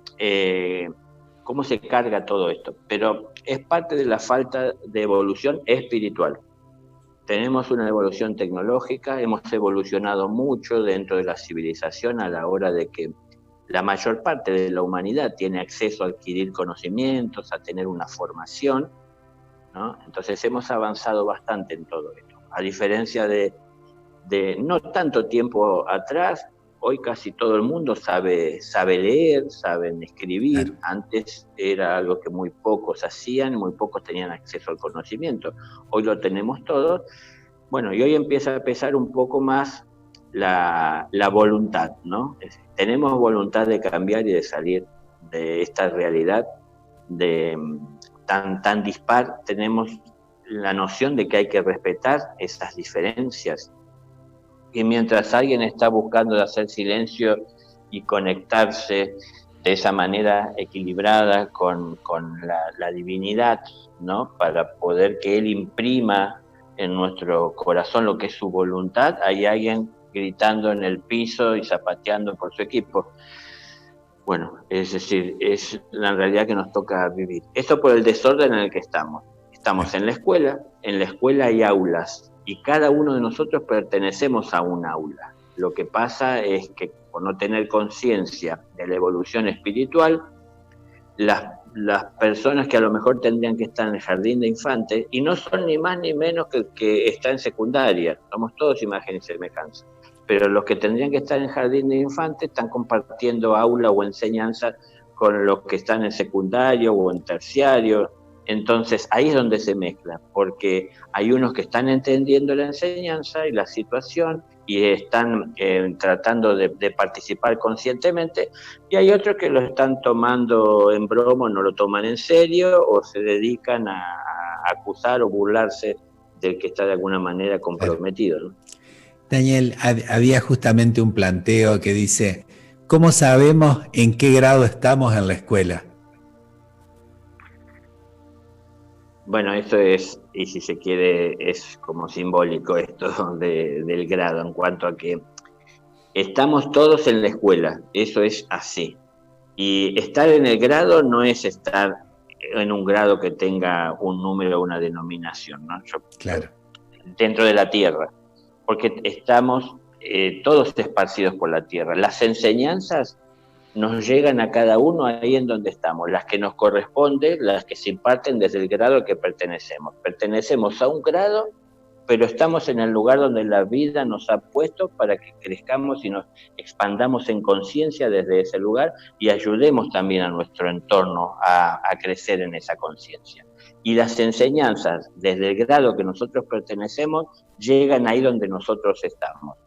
cómo se carga todo esto. Pero es parte de la falta de evolución espiritual. Tenemos una evolución tecnológica, hemos evolucionado mucho dentro de la civilización a la hora de que la mayor parte de la humanidad tiene acceso a adquirir conocimientos, a tener una formación, ¿no? Entonces hemos avanzado bastante en todo esto. A diferencia de no tanto tiempo atrás, Hoy casi todo el mundo sabe leer, saben escribir. Claro. Antes era algo que muy pocos hacían, muy pocos tenían acceso al conocimiento. Hoy lo tenemos todos. Bueno, y hoy empieza a pesar un poco más la voluntad, ¿no? Tenemos voluntad de cambiar y de salir de esta realidad tan dispar. Tenemos la noción de que hay que respetar esas diferencias. Y mientras alguien está buscando de hacer silencio y conectarse de esa manera equilibrada con la divinidad, ¿no? Para poder que Él imprima en nuestro corazón lo que es su voluntad, hay alguien gritando en el piso y zapateando por su equipo. Bueno, es decir, es la realidad que nos toca vivir. Esto por el desorden en el que estamos. Estamos en la escuela hay aulas, y cada uno de nosotros pertenecemos a un aula. Lo que pasa es que por no tener conciencia de la evolución espiritual, las personas que a lo mejor tendrían que estar en el jardín de infantes, y no son ni más ni menos que el que está en secundaria, somos todos imagen y semejanza, pero los que tendrían que estar en el jardín de infantes están compartiendo aula o enseñanza con los que están en secundario o en terciario. Entonces ahí es donde se mezcla, porque hay unos que están entendiendo la enseñanza y la situación y están tratando de participar conscientemente, y hay otros que lo están tomando en broma, no lo toman en serio, o se dedican a acusar o burlarse del que está de alguna manera comprometido, ¿no? Daniel, había justamente un planteo que dice, ¿cómo sabemos en qué grado estamos en la escuela? Bueno, eso es, y si se quiere, es como simbólico esto del grado, en cuanto a que estamos todos en la escuela, eso es así. Y estar en el grado no es estar en un grado que tenga un número o una denominación, ¿no? Claro. Dentro de la Tierra, porque estamos todos esparcidos por la Tierra. Las enseñanzas nos llegan a cada uno ahí en donde estamos, las que nos corresponden, las que se imparten desde el grado al que pertenecemos. Pertenecemos a un grado, pero estamos en el lugar donde la vida nos ha puesto para que crezcamos y nos expandamos en conciencia desde ese lugar y ayudemos también a nuestro entorno a crecer en esa conciencia. Y las enseñanzas desde el grado que nosotros pertenecemos llegan ahí donde nosotros estamos.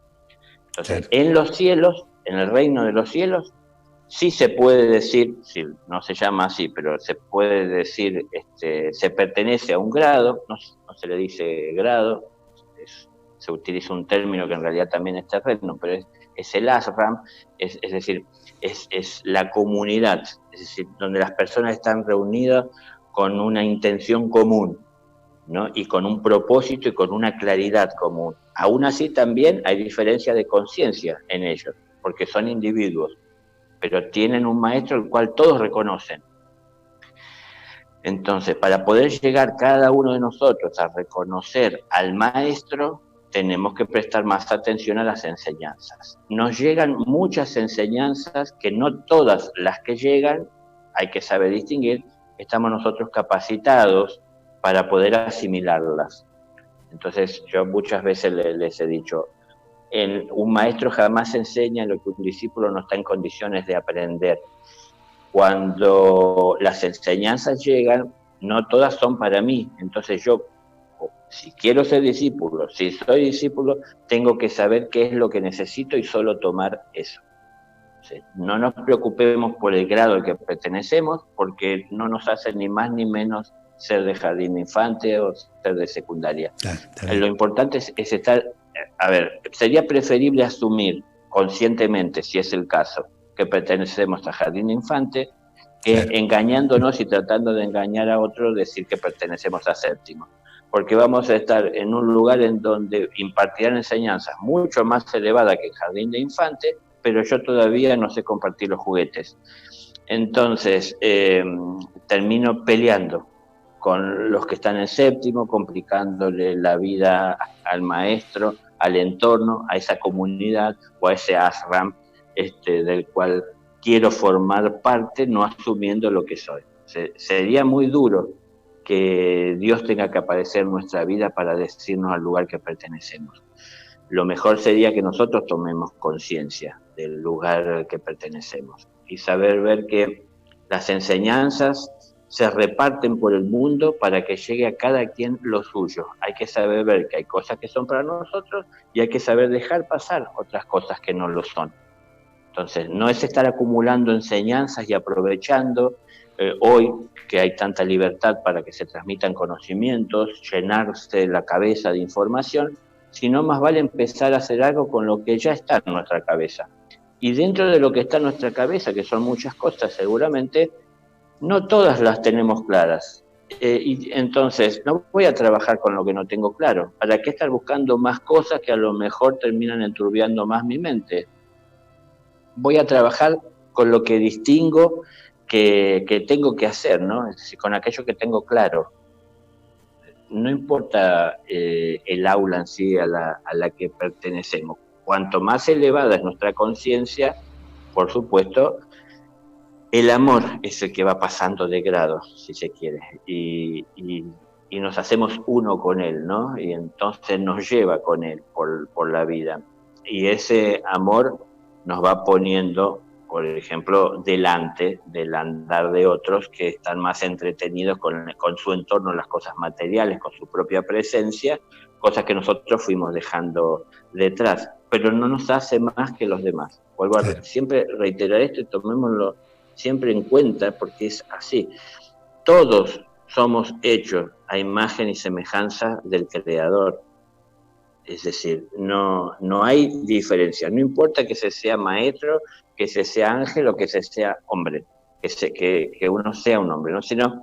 Entonces, en los cielos, en el reino de los cielos, sí se puede decir, sí, no se llama así, pero se puede decir, se pertenece a un grado, no se le dice grado, se utiliza un término que en realidad también es terreno, pero es el ashram, es decir, es la comunidad, es decir, donde las personas están reunidas con una intención común, ¿no? Y con un propósito y con una claridad común. Aún así también hay diferencia de conciencia en ellos, porque son individuos, pero tienen un maestro el cual todos reconocen. Entonces, para poder llegar cada uno de nosotros a reconocer al maestro, tenemos que prestar más atención a las enseñanzas. Nos llegan muchas enseñanzas que no todas las que llegan, hay que saber distinguir, estamos nosotros capacitados para poder asimilarlas. Entonces, yo muchas veces les he dicho, un maestro jamás enseña lo que un discípulo no está en condiciones de aprender. Cuando las enseñanzas llegan, no todas son para mí. Entonces yo, si quiero ser discípulo, si soy discípulo, tengo que saber qué es lo que necesito y solo tomar eso. Entonces, no nos preocupemos por el grado al que pertenecemos, porque no nos hace ni más ni menos ser de jardín de infante o ser de secundaria. Lo importante es estar... A ver, sería preferible asumir conscientemente, si es el caso, que pertenecemos a jardín de infante, que engañándonos y tratando de engañar a otros, decir que pertenecemos a séptimo. Porque vamos a estar en un lugar en donde impartirán enseñanzas mucho más elevadas que el jardín de infante, pero yo todavía no sé compartir los juguetes. Entonces, termino peleando con los que están en séptimo, complicándole la vida al maestro, al entorno, a esa comunidad o a ese ashram del cual quiero formar parte, no asumiendo lo que soy. Sería muy duro que Dios tenga que aparecer en nuestra vida para decirnos al lugar que pertenecemos. lo mejor sería que nosotros tomemos conciencia del lugar al que pertenecemos y saber ver que las enseñanzas se reparten por el mundo para que llegue a cada quien lo suyo. Hay que saber ver que hay cosas que son para nosotros y hay que saber dejar pasar otras cosas que no lo son. Entonces, no es estar acumulando enseñanzas y aprovechando hoy que hay tanta libertad para que se transmitan conocimientos, llenarse la cabeza de información, sino más vale empezar a hacer algo con lo que ya está en nuestra cabeza. Y dentro de lo que está en nuestra cabeza, que son muchas cosas seguramente, no todas las tenemos claras. Y entonces, no voy a trabajar con lo que no tengo claro. ¿Para qué estar buscando más cosas que a lo mejor terminan enturbiando más mi mente? Voy a trabajar con lo que distingo que tengo que hacer, ¿no? Es decir, con aquello que tengo claro. No importa el aula en sí a la que pertenecemos. Cuanto más elevada es nuestra conciencia, por supuesto, el amor es el que va pasando de grado, si se quiere, y nos hacemos uno con él, ¿no? Y entonces nos lleva con él por la vida. Y ese amor nos va poniendo, por ejemplo, delante del andar de otros que están más entretenidos con su entorno, las cosas materiales, con su propia presencia, cosas que nosotros fuimos dejando detrás, pero no nos hace más que los demás. Vuelvo a siempre reiterar esto y tomémoslo siempre en cuenta porque es así. Todos somos hechos a imagen y semejanza del Creador. Es decir, no hay diferencia. No importa que se sea maestro, que se sea ángel o que se sea hombre, que uno sea un hombre, ¿no? Sino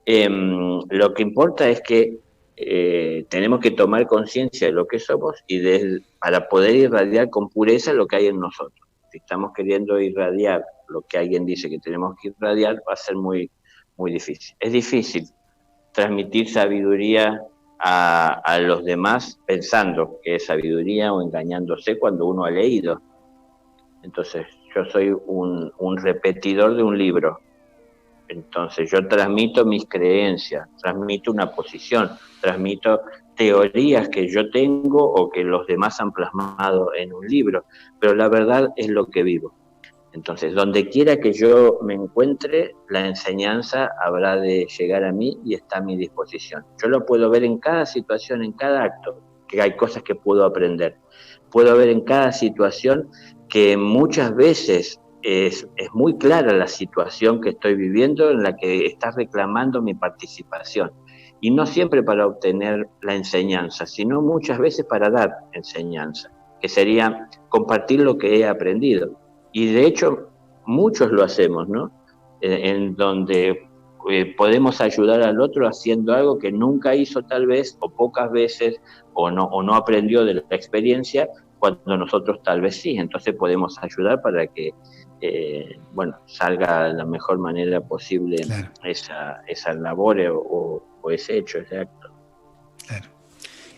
lo que importa es que tenemos que tomar conciencia de lo que somos y para poder irradiar con pureza lo que hay en nosotros. Si estamos queriendo irradiar lo que alguien dice que tenemos que irradiar, va a ser muy, muy difícil. Es difícil transmitir sabiduría a los demás pensando que es sabiduría o engañándose cuando uno ha leído. Entonces, yo soy un repetidor de un libro. Entonces, yo transmito mis creencias, transmito una posición, transmito teorías que yo tengo o que los demás han plasmado en un libro, pero la verdad es lo que vivo. Entonces, donde quiera que yo me encuentre, la enseñanza habrá de llegar a mí y está a mi disposición. Yo lo puedo ver en cada situación, en cada acto, que hay cosas que puedo aprender. Puedo ver en cada situación que muchas veces es muy clara la situación que estoy viviendo en la que está reclamando mi participación. Y no siempre para obtener la enseñanza, sino muchas veces para dar enseñanza, que sería compartir lo que he aprendido. Y de hecho, muchos lo hacemos, ¿no? En donde podemos ayudar al otro haciendo algo que nunca hizo tal vez, o pocas veces, o no aprendió de la experiencia, cuando nosotros tal vez sí. Entonces podemos ayudar para que, salga de la mejor manera posible, claro, esa labor o ese hecho, ese acto. Claro.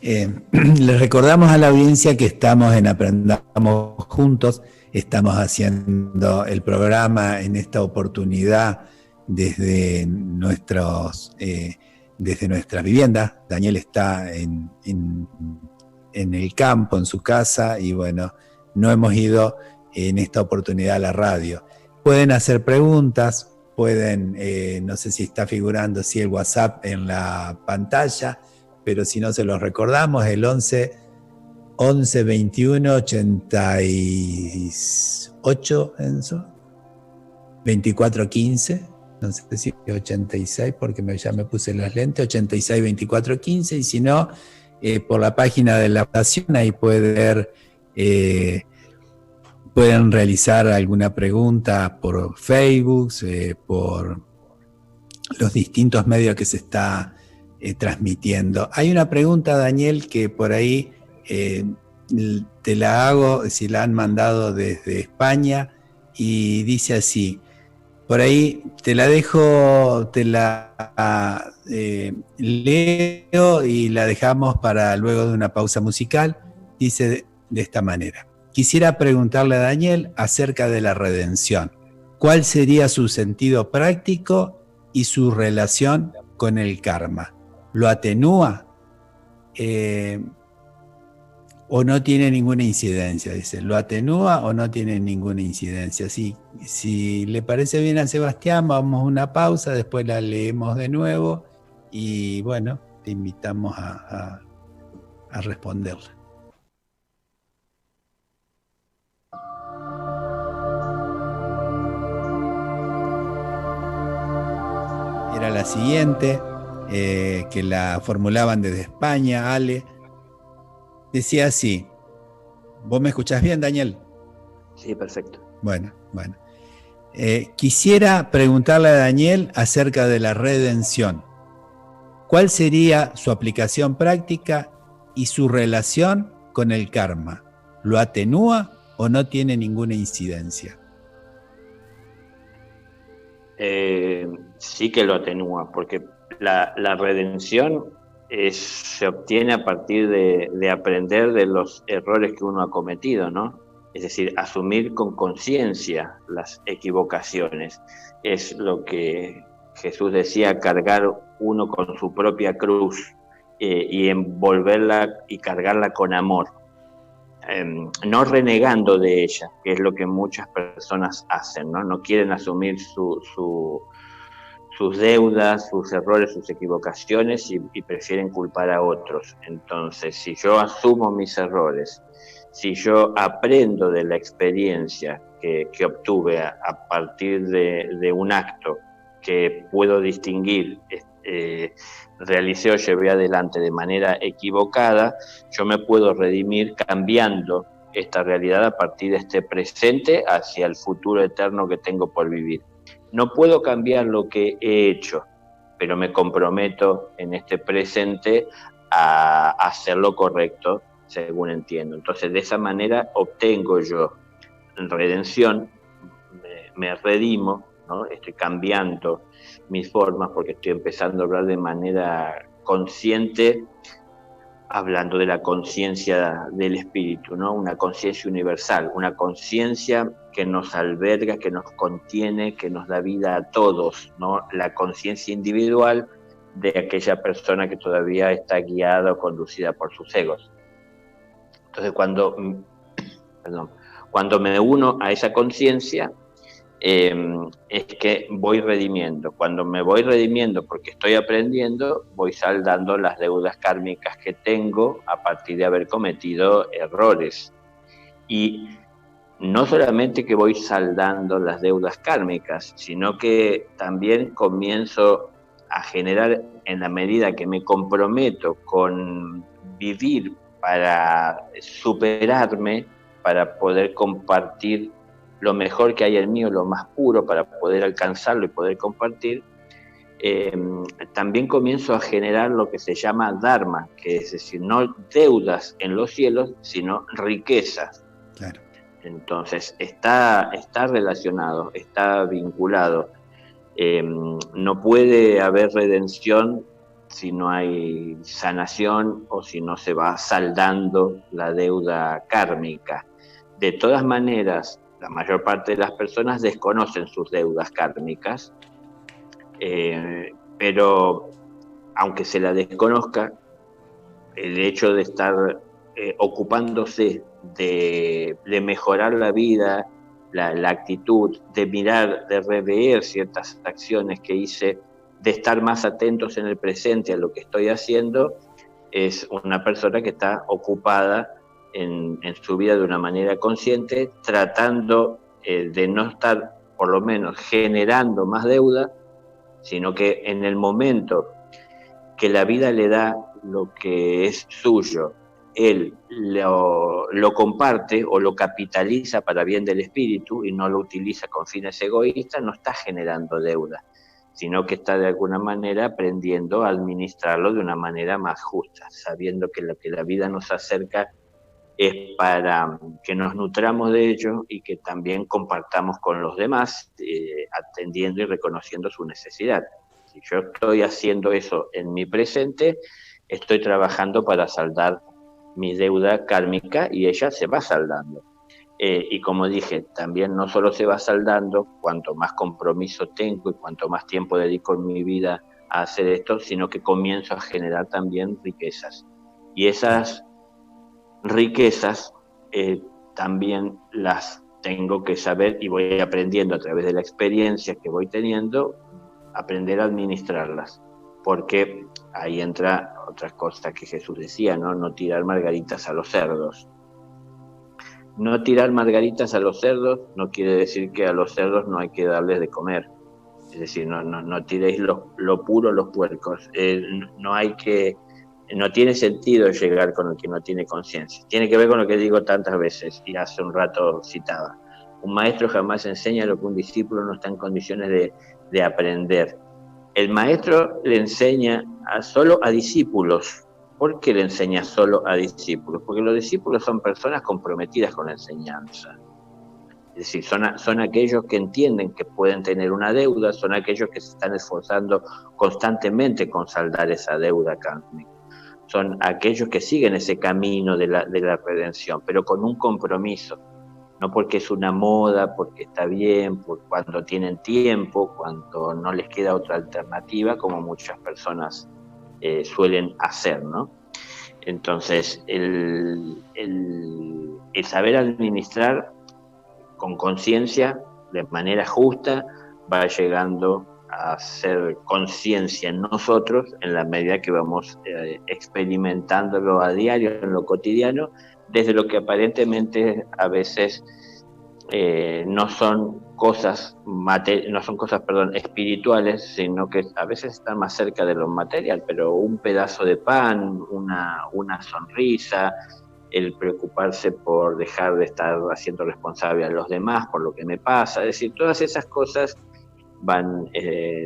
Les recordamos a la audiencia que estamos en Aprendamos Juntos. Estamos haciendo el programa en esta oportunidad desde nuestras viviendas. Daniel está en el campo, en su casa, y bueno, no hemos ido en esta oportunidad a la radio. Pueden hacer preguntas, pueden, no sé si está figurando el WhatsApp en la pantalla, pero si no se los recordamos, el 11 21 88 Enzo 24 15, no sé si 86 porque ya me puse las lentes, 86 24 15, y si no, por la página de la fundación ahí pueden realizar alguna pregunta por Facebook, por los distintos medios que se está transmitiendo. Hay una pregunta, Daniel, que por ahí te la hago, si la han mandado desde España, y dice así, por ahí te la dejo, te la leo y la dejamos para luego de una pausa musical. Dice de esta manera: quisiera preguntarle a Daniel acerca de la redención. ¿Cuál sería su sentido práctico y su relación con el karma? ¿Lo atenúa? o no tiene ninguna incidencia, dice, ¿lo atenúa o no tiene ninguna incidencia? Si le parece bien a Sebastián, vamos a una pausa, después la leemos de nuevo y bueno, te invitamos a responderla. Era la siguiente, que la formulaban desde España, Ale. Decía así, ¿vos me escuchás bien, Daniel? Sí, perfecto. Bueno. Quisiera preguntarle a Daniel acerca de la redención. ¿Cuál sería su aplicación práctica y su relación con el karma? ¿Lo atenúa o no tiene ninguna incidencia? Sí que lo atenúa, porque la redención se obtiene a partir de aprender de los errores que uno ha cometido, ¿no? Es decir, asumir con conciencia las equivocaciones. Es lo que Jesús decía, cargar uno con su propia cruz y envolverla y cargarla con amor. No renegando de ella, que es lo que muchas personas hacen, ¿no? No quieren asumir sus deudas, sus errores, sus equivocaciones y prefieren culpar a otros. Entonces, si yo asumo mis errores, si yo aprendo de la experiencia que obtuve a partir de un acto que puedo distinguir, realicé o llevé adelante de manera equivocada, yo me puedo redimir cambiando esta realidad a partir de este presente hacia el futuro eterno que tengo por vivir. No puedo cambiar lo que he hecho, pero me comprometo en este presente a hacer lo correcto, según entiendo. Entonces, de esa manera obtengo yo redención, me redimo, ¿no? Estoy cambiando mis formas porque estoy empezando a hablar de manera consciente, hablando de la conciencia del espíritu, ¿no? Una conciencia universal, una conciencia que nos alberga, que nos contiene, que nos da vida a todos, ¿no? La conciencia individual de aquella persona que todavía está guiada o conducida por sus egos. Entonces, cuando me uno a esa conciencia, es que voy redimiendo. Cuando me voy redimiendo porque estoy aprendiendo, voy saldando las deudas kármicas que tengo a partir de haber cometido errores. Y no solamente que voy saldando las deudas kármicas, sino que también comienzo a generar, en la medida que me comprometo con vivir para superarme, para poder compartir lo mejor que hay en mí, o lo más puro, para poder alcanzarlo y poder compartir, también comienzo a generar lo que se llama dharma, que es decir, no deudas en los cielos, sino riquezas. Claro. Entonces, está relacionado, está vinculado. No puede haber redención si no hay sanación o si no se va saldando la deuda kármica. De todas maneras, la mayor parte de las personas desconocen sus deudas kármicas, pero aunque se la desconozca, el hecho de estar ocupándose de mejorar la vida, la actitud, de mirar, de rever ciertas acciones que hice, de estar más atentos en el presente a lo que estoy haciendo, es una persona que está ocupada en su vida de una manera consciente, tratando de no estar, por lo menos, generando más deuda, sino que en el momento que la vida le da lo que es suyo, él lo comparte o lo capitaliza para bien del espíritu y no lo utiliza con fines egoístas, no está generando deuda, sino que está de alguna manera aprendiendo a administrarlo de una manera más justa, sabiendo que lo que la vida nos acerca es para que nos nutramos de ello y que también compartamos con los demás, atendiendo y reconociendo su necesidad. Si yo estoy haciendo eso en mi presente, estoy trabajando para saldar mi deuda kármica y ella se va saldando. Y como dije, también no solo se va saldando cuanto más compromiso tengo y cuanto más tiempo dedico en mi vida a hacer esto, sino que comienzo a generar también riquezas. Y esas riquezas también las tengo que saber y voy aprendiendo a través de la experiencia que voy teniendo, aprender a administrarlas, porque ahí entra otra cosa que Jesús decía, ¿no? No tirar margaritas a los cerdos. No tirar margaritas a los cerdos no quiere decir que a los cerdos no hay que darles de comer. Es decir, no tiréis lo puro a los puercos. No tiene sentido llegar con el que no tiene conciencia. Tiene que ver con lo que digo tantas veces y hace un rato citaba. Un maestro jamás enseña lo que un discípulo no está en condiciones de aprender. El maestro le enseña solo a discípulos. ¿Por qué le enseña solo a discípulos? Porque los discípulos son personas comprometidas con la enseñanza. Es decir, son aquellos que entienden que pueden tener una deuda, son aquellos que se están esforzando constantemente con saldar esa deuda kármica. Son aquellos que siguen ese camino de la redención, pero con un compromiso. No porque es una moda, porque está bien, cuando tienen tiempo, cuando no les queda otra alternativa, como muchas personas suelen hacer, ¿no? Entonces, el saber administrar con conciencia, de manera justa, va llegando a ser conciencia en nosotros en la medida que vamos experimentándolo a diario, en lo cotidiano, desde lo que aparentemente a veces no son cosas espirituales, sino que a veces están más cerca de lo material, pero un pedazo de pan, una sonrisa, el preocuparse por dejar de estar haciendo responsable a los demás por lo que me pasa, es decir, todas esas cosas van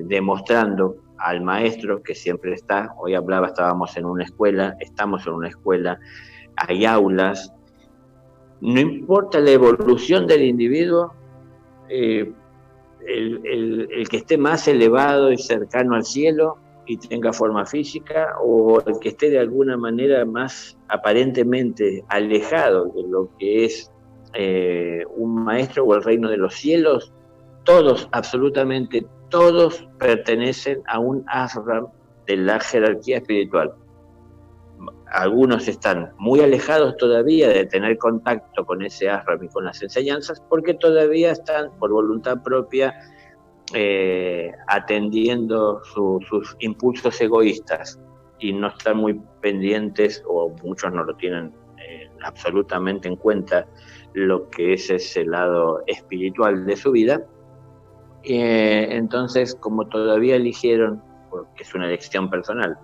demostrando al maestro que siempre está. Hoy estamos en una escuela, hay aulas, no importa la evolución del individuo, el que esté más elevado y cercano al cielo y tenga forma física, o el que esté de alguna manera más aparentemente alejado de lo que es un maestro o el reino de los cielos, todos, absolutamente todos, pertenecen a un ashram de la jerarquía espiritual. Algunos están muy alejados todavía de tener contacto con ese ashram y con las enseñanzas, porque todavía están por voluntad propia atendiendo sus impulsos egoístas y no están muy pendientes, o muchos no lo tienen absolutamente en cuenta, lo que es ese lado espiritual de su vida. Entonces, como todavía eligieron, porque es una elección personal,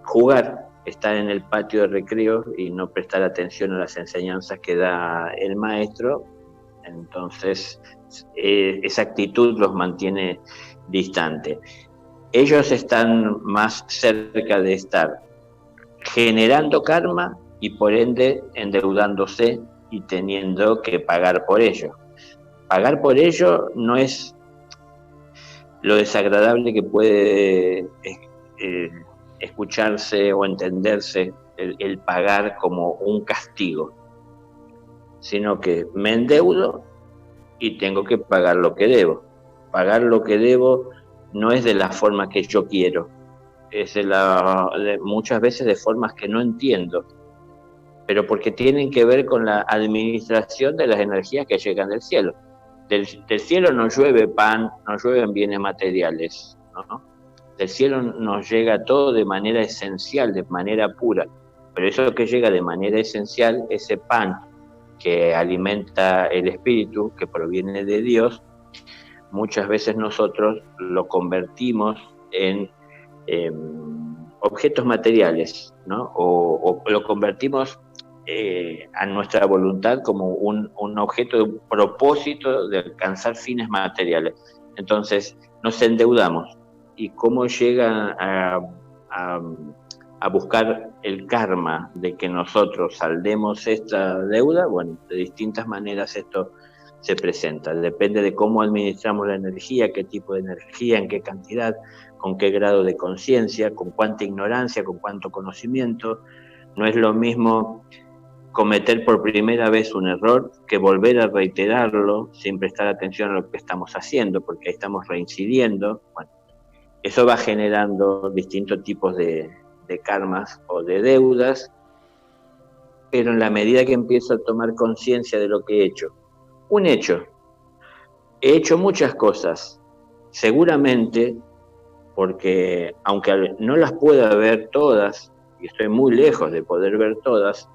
jugar, estar en el patio de recreo y no prestar atención a las enseñanzas que da el maestro, entonces esa actitud los mantiene distantes. Ellos están más cerca de estar generando karma y por ende endeudándose y teniendo que pagar por ello. Pagar por ello no es lo desagradable que puede escucharse o entenderse el pagar como un castigo, sino que me endeudo y tengo que pagar lo que debo. Pagar lo que debo no es de la forma que yo quiero, es muchas veces de formas que no entiendo, pero porque tienen que ver con la administración de las energías que llegan del cielo. Del cielo no llueve pan, no llueven bienes materiales, ¿no? Del cielo nos llega todo de manera esencial, de manera pura, pero eso que llega de manera esencial, ese pan que alimenta el espíritu, que proviene de Dios, muchas veces nosotros lo convertimos en objetos materiales, ¿no? O lo convertimos a nuestra voluntad como un objeto de un propósito de alcanzar fines materiales. Entonces nos endeudamos. ¿Y cómo llega a buscar el karma de que nosotros saldemos esta deuda? Bueno, de distintas maneras esto se presenta. Depende de cómo administramos la energía, qué tipo de energía, en qué cantidad, con qué grado de conciencia, con cuánta ignorancia, con cuánto conocimiento. No es lo mismo cometer por primera vez un error que volver a reiterarlo sin prestar atención a lo que estamos haciendo, porque ahí estamos reincidiendo. Bueno, eso va generando distintos tipos de karmas o de deudas pero en la medida que empiezo a tomar conciencia de lo que he hecho, un hecho, he hecho muchas cosas, seguramente, porque aunque no las pueda ver todas, y estoy muy lejos de poder ver todas,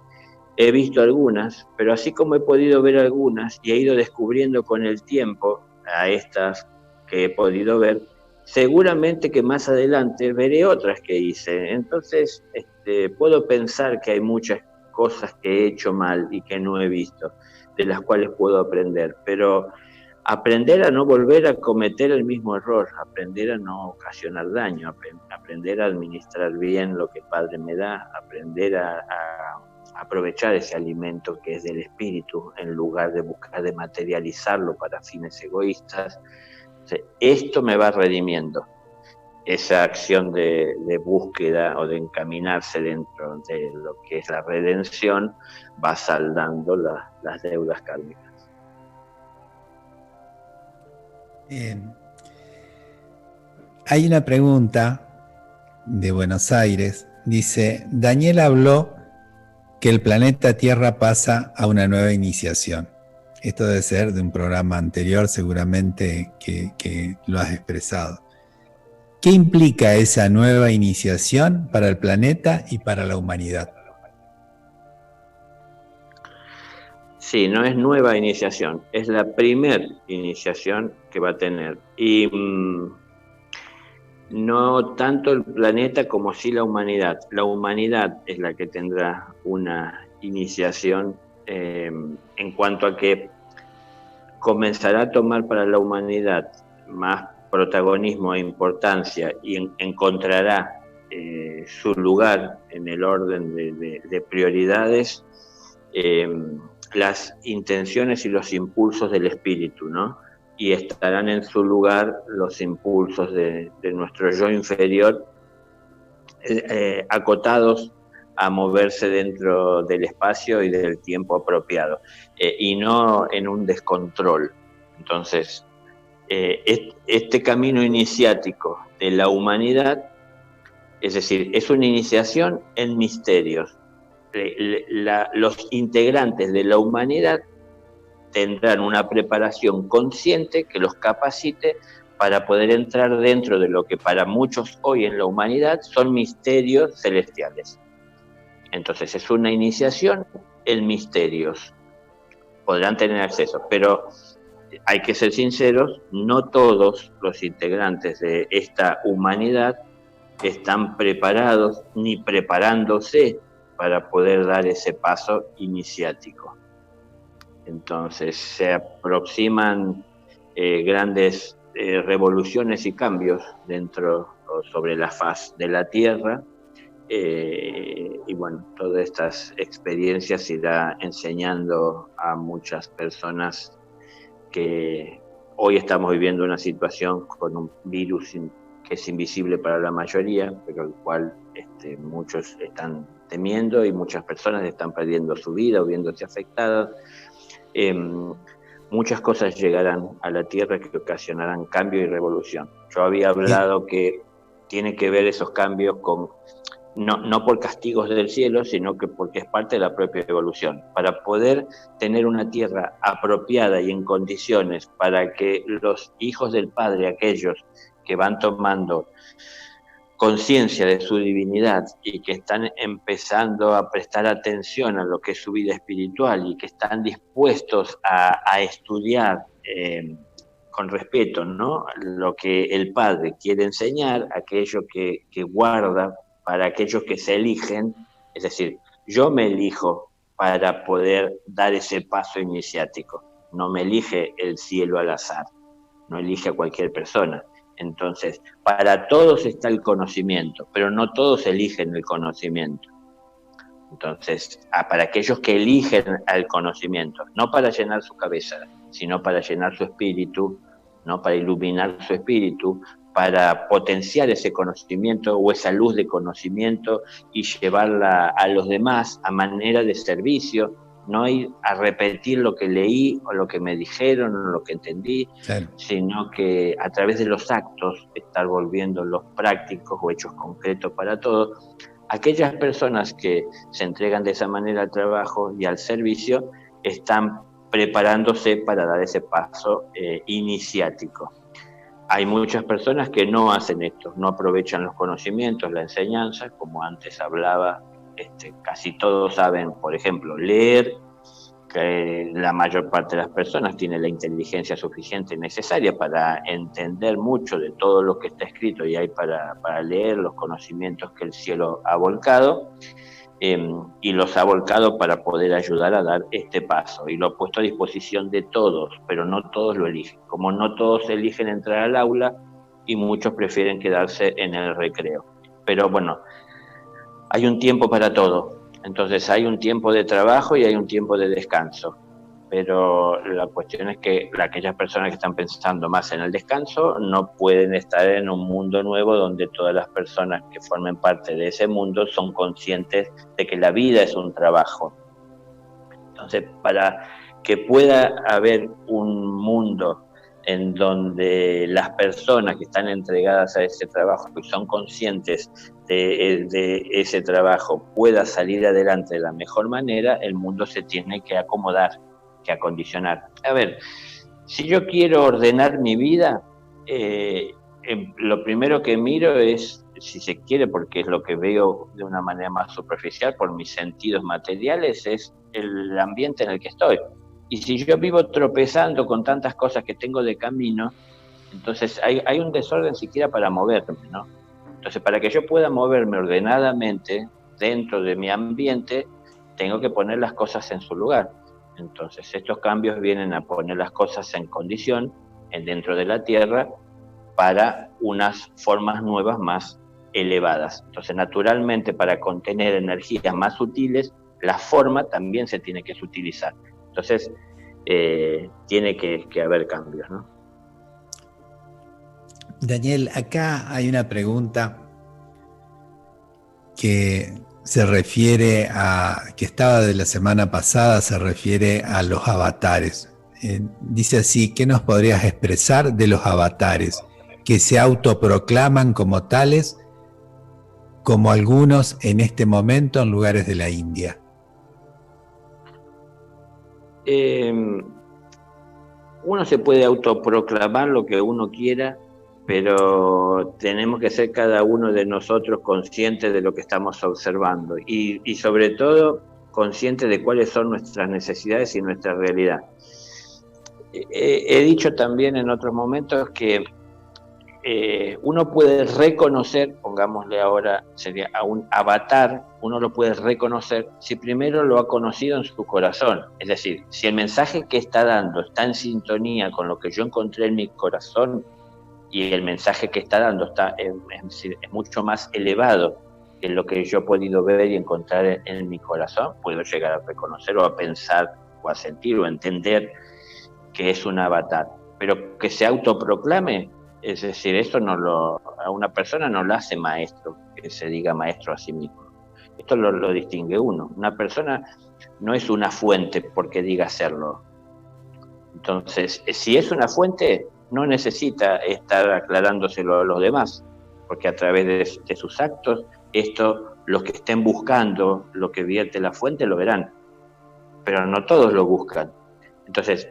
he visto algunas, pero así como he podido ver algunas y he ido descubriendo con el tiempo a estas que he podido ver, seguramente que más adelante veré otras que hice. Entonces, puedo pensar que hay muchas cosas que he hecho mal y que no he visto, de las cuales puedo aprender, pero aprender a no volver a cometer el mismo error, aprender a no ocasionar daño, aprender a administrar bien lo que el Padre me da, aprender a aprovechar ese alimento que es del espíritu en lugar de buscar de materializarlo para fines egoístas. Esto me va redimiendo. Esa acción de búsqueda o de encaminarse dentro de lo que es la redención va saldando las deudas kármicas. Bien. Hay una pregunta de Buenos Aires. Dice, Daniel habló que el planeta Tierra pasa a una nueva iniciación. Esto debe ser de un programa anterior, seguramente que lo has expresado. ¿Qué implica esa nueva iniciación para el planeta y para la humanidad? Sí, no es nueva iniciación, es la primera iniciación que va a tener. Y no tanto el planeta como sí la humanidad. La humanidad es la que tendrá una iniciación en cuanto a que comenzará a tomar para la humanidad más protagonismo e importancia y encontrará su lugar en el orden de prioridades, las intenciones y los impulsos del espíritu, ¿no? Y estarán en su lugar los impulsos de nuestro yo inferior, acotados a moverse dentro del espacio y del tiempo apropiado, y no en un descontrol. Entonces, este camino iniciático de la humanidad, es decir, es una iniciación en misterios. Los integrantes de la humanidad tendrán una preparación consciente que los capacite para poder entrar dentro de lo que para muchos hoy en la humanidad son misterios celestiales. Entonces es una iniciación en misterios. Podrán tener acceso, pero hay que ser sinceros, no todos los integrantes de esta humanidad están preparados ni preparándose para poder dar ese paso iniciático. Entonces se aproximan grandes revoluciones y cambios sobre la faz de la Tierra, y bueno, todas estas experiencias irá enseñando a muchas personas que hoy estamos viviendo una situación con un virus que es invisible para la mayoría, pero el cual muchos están temiendo y muchas personas están perdiendo su vida o viéndose afectadas. Muchas cosas llegarán a la Tierra que ocasionarán cambio y revolución. Yo había hablado que tiene que ver esos cambios con no por castigos del cielo, sino que porque es parte de la propia evolución. Para poder tener una tierra apropiada y en condiciones para que los hijos del Padre, aquellos que van tomando conciencia de su divinidad y que están empezando a prestar atención a lo que es su vida espiritual y que están dispuestos a estudiar con respeto, ¿no?, lo que el Padre quiere enseñar, aquello que guarda para aquellos que se eligen, es decir, yo me elijo para poder dar ese paso iniciático, no me elige el cielo al azar, no elige a cualquier persona. Entonces, para todos está el conocimiento, pero no todos eligen el conocimiento. Entonces, para aquellos que eligen al conocimiento, no para llenar su cabeza, sino para llenar su espíritu, ¿no?, para iluminar su espíritu, para potenciar ese conocimiento o esa luz de conocimiento y llevarla a los demás a manera de servicio, no ir a repetir lo que leí o lo que me dijeron o lo que entendí, claro, sino que a través de los actos estar volviendo los prácticos o hechos concretos para todos. aquellas personas que se entregan de esa manera al trabajo y al servicio están preparándose para dar ese paso iniciático. Hay muchas personas que no hacen esto, no aprovechan los conocimientos, la enseñanza, como antes hablaba, casi todos saben, por ejemplo, leer, que la mayor parte de las personas tiene la inteligencia suficiente y necesaria para entender mucho de todo lo que está escrito y hay para leer los conocimientos que el cielo ha volcado, y los ha volcado para poder ayudar a dar este paso, y lo ha puesto a disposición de todos, pero no todos lo eligen. Como no todos eligen entrar al aula, y muchos prefieren quedarse en el recreo. Pero bueno, hay un tiempo para todo. Entonces hay un tiempo de trabajo y hay un tiempo de descanso. Pero la cuestión es que aquellas personas que están pensando más en el descanso no pueden estar en un mundo nuevo donde todas las personas que formen parte de ese mundo son conscientes de que la vida es un trabajo. Entonces, para que pueda haber un mundo en donde las personas que están entregadas a ese trabajo y son conscientes de ese trabajo pueda salir adelante de la mejor manera, el mundo se tiene que acomodar, que acondicionar. A ver, si yo quiero ordenar mi vida, lo primero que miro es, si se quiere, porque es lo que veo de una manera más superficial por mis sentidos materiales, es el ambiente en el que estoy. Y si yo vivo tropezando con tantas cosas que tengo de camino, entonces hay un desorden siquiera para moverme, ¿no? Entonces, para que yo pueda moverme ordenadamente dentro de mi ambiente, tengo que poner las cosas en su lugar. Entonces, estos cambios vienen a poner las cosas en condición dentro de la Tierra para unas formas nuevas más elevadas. Entonces, naturalmente, para contener energías más sutiles, la forma también se tiene que sutilizar. Entonces, tiene que haber cambios, ¿no? Daniel, acá hay una pregunta que se refiere que estaba de la semana pasada, se refiere a los avatares. Dice así: ¿qué nos podrías expresar de los avatares que se autoproclaman como tales, como algunos en este momento en lugares de la India? Uno se puede autoproclamar lo que uno quiera, pero tenemos que ser cada uno de nosotros conscientes de lo que estamos observando y sobre todo conscientes de cuáles son nuestras necesidades y nuestra realidad. He dicho también en otros momentos que uno puede reconocer, pongámosle ahora, sería a un avatar, uno lo puede reconocer si primero lo ha conocido en su corazón. Es decir, si el mensaje que está dando está en sintonía con lo que yo encontré en mi corazón, y el mensaje que está dando es mucho más elevado que lo que yo he podido ver y encontrar en mi corazón, puedo llegar a reconocer o a pensar o a sentir o a entender que es un avatar. Pero que se autoproclame, es decir, eso a una persona no lo hace maestro, que se diga maestro a sí mismo. Esto lo distingue uno. Una persona no es una fuente porque diga serlo. Entonces, si es una fuente, no necesita estar aclarándoselo a los demás, porque a través de sus actos, los que estén buscando lo que vierte la fuente lo verán, pero no todos lo buscan. Entonces,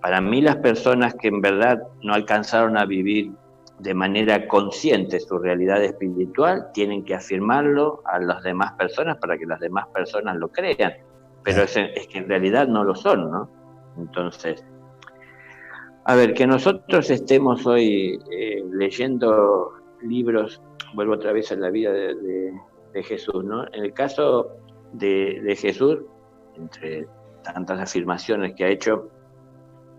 para mí las personas que en verdad no alcanzaron a vivir de manera consciente su realidad espiritual, tienen que afirmarlo a las demás personas para que las demás personas lo crean, pero es que en realidad no lo son, ¿no? Entonces, a ver, que nosotros estemos hoy leyendo libros, vuelvo otra vez a la vida de Jesús, ¿no? En el caso de Jesús, entre tantas afirmaciones que ha hecho,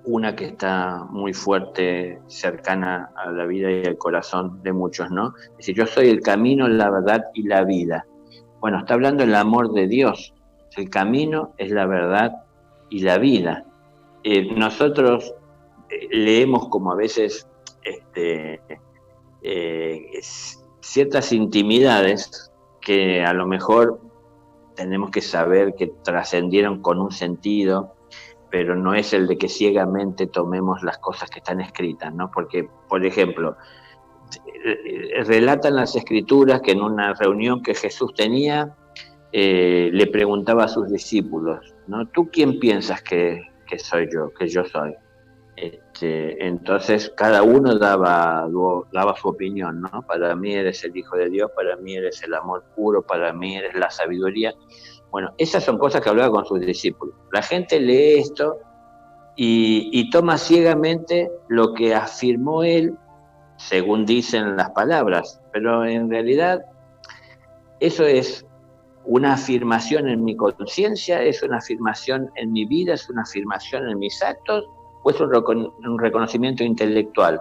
una que está muy fuerte, cercana a la vida y al corazón de muchos, ¿no? Es decir, yo soy el camino, la verdad y la vida. Bueno, está hablando del amor de Dios. El camino es la verdad y la vida. Nosotros leemos como a veces ciertas intimidades que a lo mejor tenemos que saber que trascendieron con un sentido, pero no es el de que ciegamente tomemos las cosas que están escritas, ¿no? Porque, por ejemplo, relatan las escrituras que en una reunión que Jesús tenía, le preguntaba a sus discípulos, ¿no? ¿Tú quién piensas que soy yo, que yo soy? Entonces cada uno daba su opinión, ¿no? Para mí eres el Hijo de Dios, para mí eres el amor puro, para mí eres la sabiduría. Bueno, esas son cosas que hablaba con sus discípulos. La gente lee esto y toma ciegamente lo que afirmó él, según dicen las palabras, pero en realidad eso es una afirmación en mi conciencia, es una afirmación en mi vida, es una afirmación en mis actos, o es un reconocimiento intelectual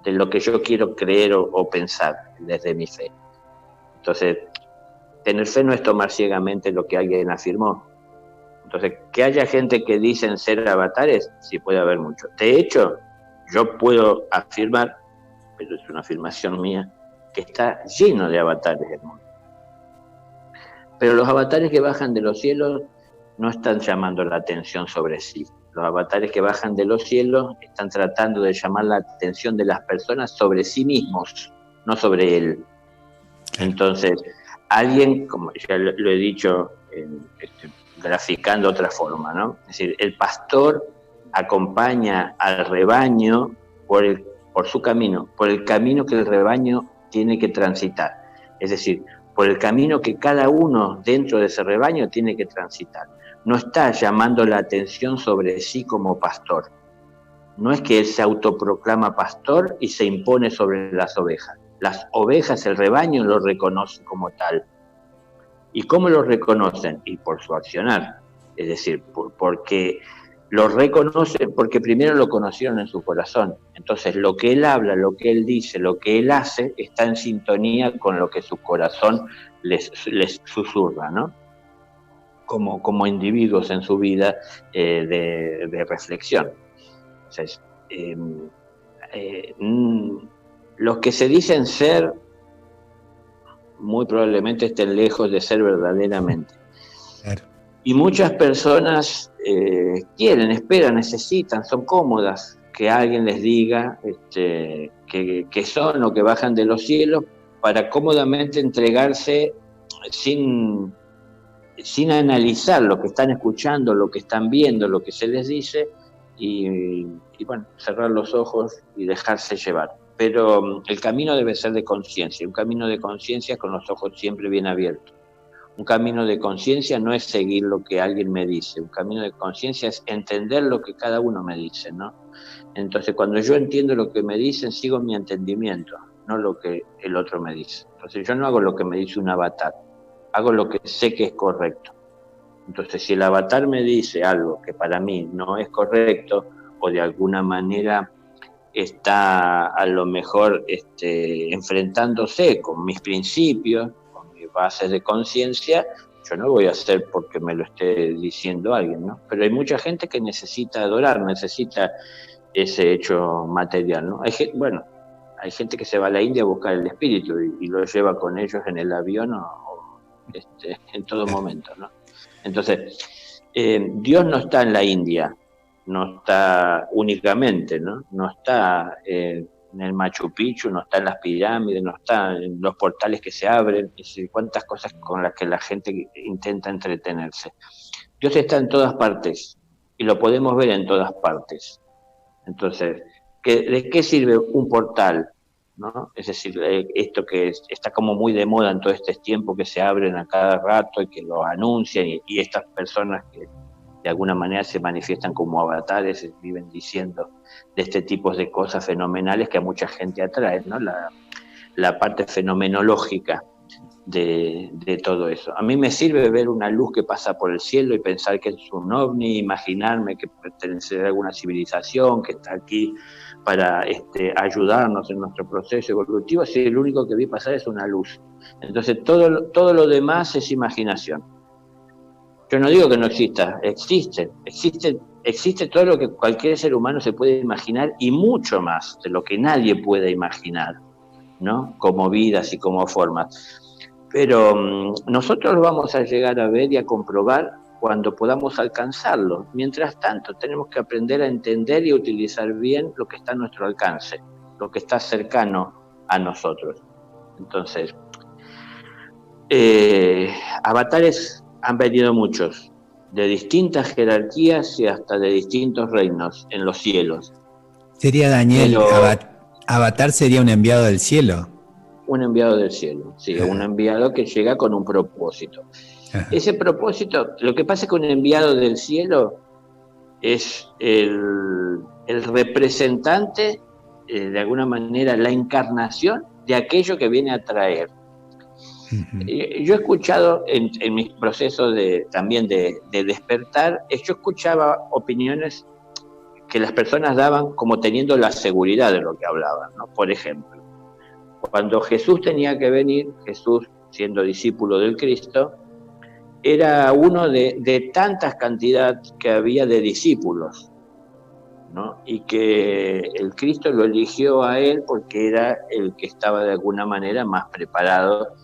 de lo que yo quiero creer o pensar desde mi fe. Entonces, tener fe no es tomar ciegamente lo que alguien afirmó. Entonces, que haya gente que dicen ser avatares, sí puede haber mucho. De hecho, yo puedo afirmar, pero es una afirmación mía, que está lleno de avatares el mundo. Pero los avatares que bajan de los cielos no están llamando la atención sobre sí. Los avatares que bajan de los cielos están tratando de llamar la atención de las personas sobre sí mismos, no sobre él. Entonces, alguien, como ya lo he dicho, graficando otra forma, ¿no? Es decir, el pastor acompaña al rebaño por su camino, por el camino que el rebaño tiene que transitar. Es decir, por el camino que cada uno dentro de ese rebaño tiene que transitar. No está llamando la atención sobre sí como pastor. No es que él se autoproclama pastor y se impone sobre las ovejas. Las ovejas, el rebaño, lo reconoce como tal. ¿Y cómo lo reconocen? Y por su accionar. Es decir, porque lo reconocen, porque primero lo conocieron en su corazón. Entonces, lo que él habla, lo que él dice, lo que él hace, está en sintonía con lo que su corazón les susurra, ¿no? Como individuos en su vida de reflexión. Entonces, los que se dicen ser, muy probablemente estén lejos de ser verdaderamente. Claro. Y muchas personas quieren, esperan, necesitan, son cómodas que alguien les diga que son o que bajan de los cielos para cómodamente entregarse sin analizar lo que están escuchando, lo que están viendo, lo que se les dice y bueno, cerrar los ojos y dejarse llevar. Pero el camino debe ser de conciencia, un camino de conciencia con los ojos siempre bien abiertos. Un camino de conciencia no es seguir lo que alguien me dice, un camino de conciencia es entender lo que cada uno me dice, ¿no? Entonces, cuando yo entiendo lo que me dicen, sigo mi entendimiento, no lo que el otro me dice. Entonces, yo no hago lo que me dice un avatar, hago lo que sé que es correcto. Entonces, si el avatar me dice algo que para mí no es correcto o de alguna manera está a lo mejor enfrentándose con mis principios, con mis bases de conciencia, yo no voy a hacer porque me lo esté diciendo alguien, ¿no? Pero hay mucha gente que necesita adorar, necesita ese hecho material, ¿no? Hay gente que se va a la India a buscar el espíritu y lo lleva con ellos en el avión o en todo momento, ¿no? Entonces, Dios no está en la India, no está únicamente, no está en el Machu Picchu, no está en las pirámides, no está en los portales que se abren, es decir, cuántas cosas con las que la gente intenta entretenerse. Dios está en todas partes y lo podemos ver en todas partes. Entonces, ¿de qué sirve un portal? ¿No? Es decir, esto que está como muy de moda en todo este tiempo, que se abren a cada rato y que lo anuncian y estas personas que de alguna manera se manifiestan como avatares, viven diciendo de este tipo de cosas fenomenales que a mucha gente atrae, ¿no? La parte fenomenológica de todo eso. A mí me sirve ver una luz que pasa por el cielo y pensar que es un ovni, imaginarme que pertenece a alguna civilización que está aquí para ayudarnos en nuestro proceso evolutivo, si el único que vi pasar es una luz. Entonces todo lo demás es imaginación. Yo no digo que no exista, existe todo lo que cualquier ser humano se puede imaginar y mucho más de lo que nadie puede imaginar, ¿no? Como vidas y como formas. Pero nosotros lo vamos a llegar a ver y a comprobar cuando podamos alcanzarlo. Mientras tanto, tenemos que aprender a entender y a utilizar bien lo que está a nuestro alcance, lo que está cercano a nosotros. Entonces, avatares han venido muchos, de distintas jerarquías y hasta de distintos reinos en los cielos. Sería Daniel, Avatar sería un enviado del cielo. Un enviado del cielo, sí, un enviado que llega con un propósito. Ese propósito, lo que pasa es que un enviado del cielo es el representante, de alguna manera, la encarnación de aquello que viene a traer. Yo he escuchado en mis procesos también de despertar, yo escuchaba opiniones que las personas daban como teniendo la seguridad de lo que hablaban, ¿no? Por ejemplo, cuando Jesús tenía que venir, Jesús siendo discípulo del Cristo, era uno de tantas cantidades que había de discípulos, ¿no? Y que el Cristo lo eligió a él porque era el que estaba de alguna manera más preparado.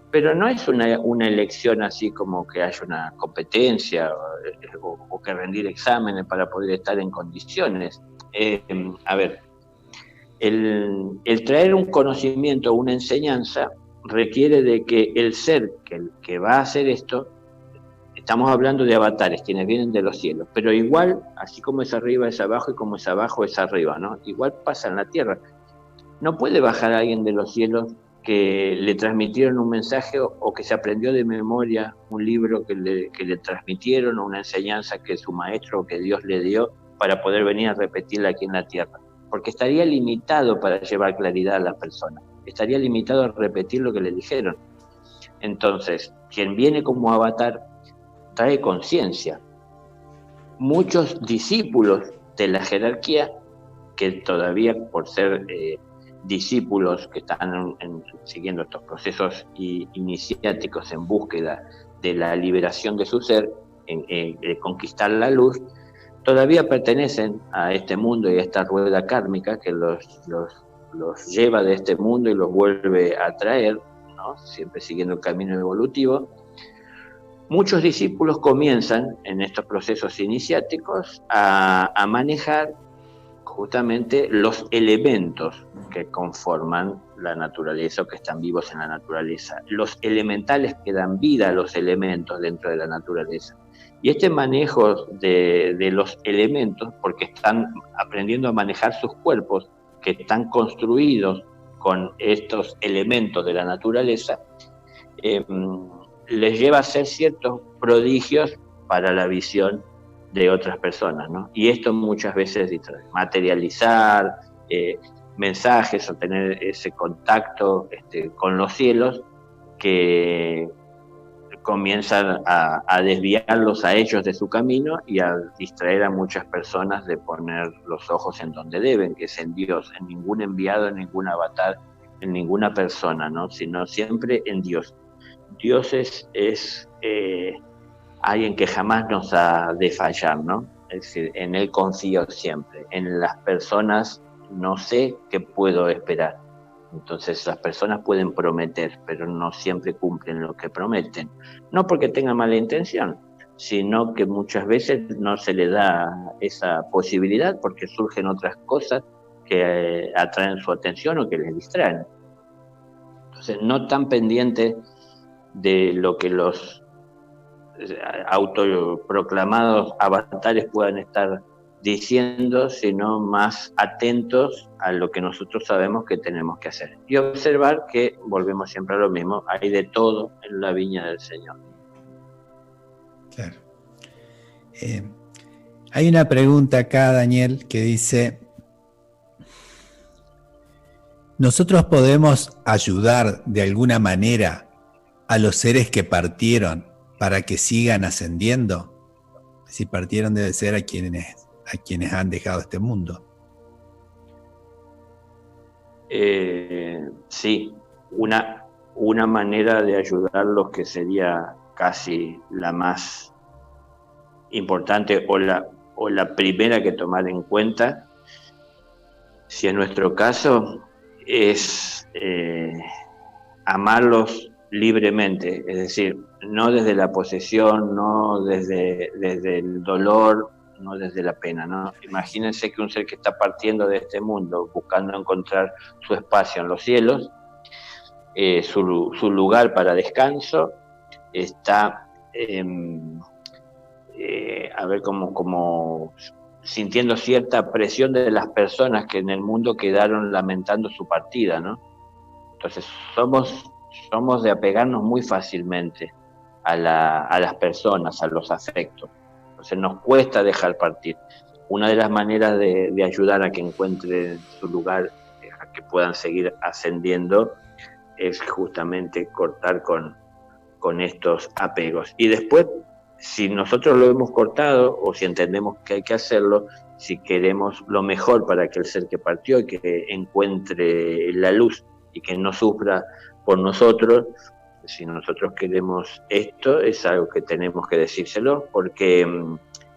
Pero no es una elección así como que haya una competencia o que rendir exámenes para poder estar en condiciones. A ver, el traer un conocimiento o una enseñanza requiere de que el ser que va a hacer esto, estamos hablando de avatares, quienes vienen de los cielos, pero igual, así como es arriba es abajo y como es abajo es arriba, ¿no? Igual pasa en la tierra. No puede bajar a alguien de los cielos que le transmitieron un mensaje o que se aprendió de memoria un libro que le transmitieron o una enseñanza que su maestro o que Dios le dio para poder venir a repetirla aquí en la tierra. Porque estaría limitado para llevar claridad a la persona. Estaría limitado a repetir lo que le dijeron. Entonces, quien viene como avatar trae conciencia. Muchos discípulos de la jerarquía que todavía por ser discípulos que están siguiendo estos procesos iniciáticos en búsqueda de la liberación de su ser, de conquistar la luz, todavía pertenecen a este mundo y a esta rueda kármica que los lleva de este mundo y los vuelve a traer, ¿no? Siempre siguiendo el camino evolutivo. Muchos discípulos comienzan en estos procesos iniciáticos a manejar justamente los elementos que conforman la naturaleza o que están vivos en la naturaleza, los elementales que dan vida a los elementos dentro de la naturaleza. Y este manejo de los elementos, porque están aprendiendo a manejar sus cuerpos, que están construidos con estos elementos de la naturaleza, les lleva a hacer ciertos prodigios para la visión de otras personas, ¿no? Y esto muchas veces materializar mensajes o tener ese contacto con los cielos que comienzan a desviarlos a ellos de su camino y a distraer a muchas personas de poner los ojos en donde deben, que es en Dios, en ningún enviado, en ningún avatar, en ninguna persona, ¿no? Sino siempre en Dios. Dios es alguien que jamás nos ha de fallar, ¿no? Es decir, en Él confío siempre. En las personas no sé qué puedo esperar. Entonces las personas pueden prometer, pero no siempre cumplen lo que prometen. No porque tengan mala intención, sino que muchas veces no se le da esa posibilidad porque surgen otras cosas que atraen su atención o que les distraen. Entonces no tan pendientes de lo que los autoproclamados avatares puedan estar diciendo, sino más atentos a lo que nosotros sabemos que tenemos que hacer. Y observar que, volvemos siempre a lo mismo, hay de todo en la viña del Señor. Claro. Hay una pregunta acá, Daniel, que dice: ¿nosotros podemos ayudar de alguna manera a los seres que partieron para que sigan ascendiendo? Si partieron, debe ser a quienes han dejado este mundo. Sí, una manera de ayudarlos que sería casi la más importante o la primera que tomar en cuenta, si en nuestro caso, es amarlos libremente, es decir, no desde la posesión, no desde el dolor, no desde la pena, ¿no? Imagínense que un ser que está partiendo de este mundo, buscando encontrar su espacio en los cielos, su lugar para descanso, está, a ver, como sintiendo cierta presión de las personas que en el mundo quedaron lamentando su partida, ¿no? Entonces somos de apegarnos muy fácilmente a las personas, a los afectos. Entonces nos cuesta dejar partir. Una de las maneras de ayudar a que encuentren su lugar, a que puedan seguir ascendiendo, es justamente cortar con estos apegos. Y después, si nosotros lo hemos cortado o si entendemos que hay que hacerlo, si queremos lo mejor para aquel ser que partió y que encuentre la luz y que no sufra por nosotros, si nosotros queremos esto, es algo que tenemos que decírselo, porque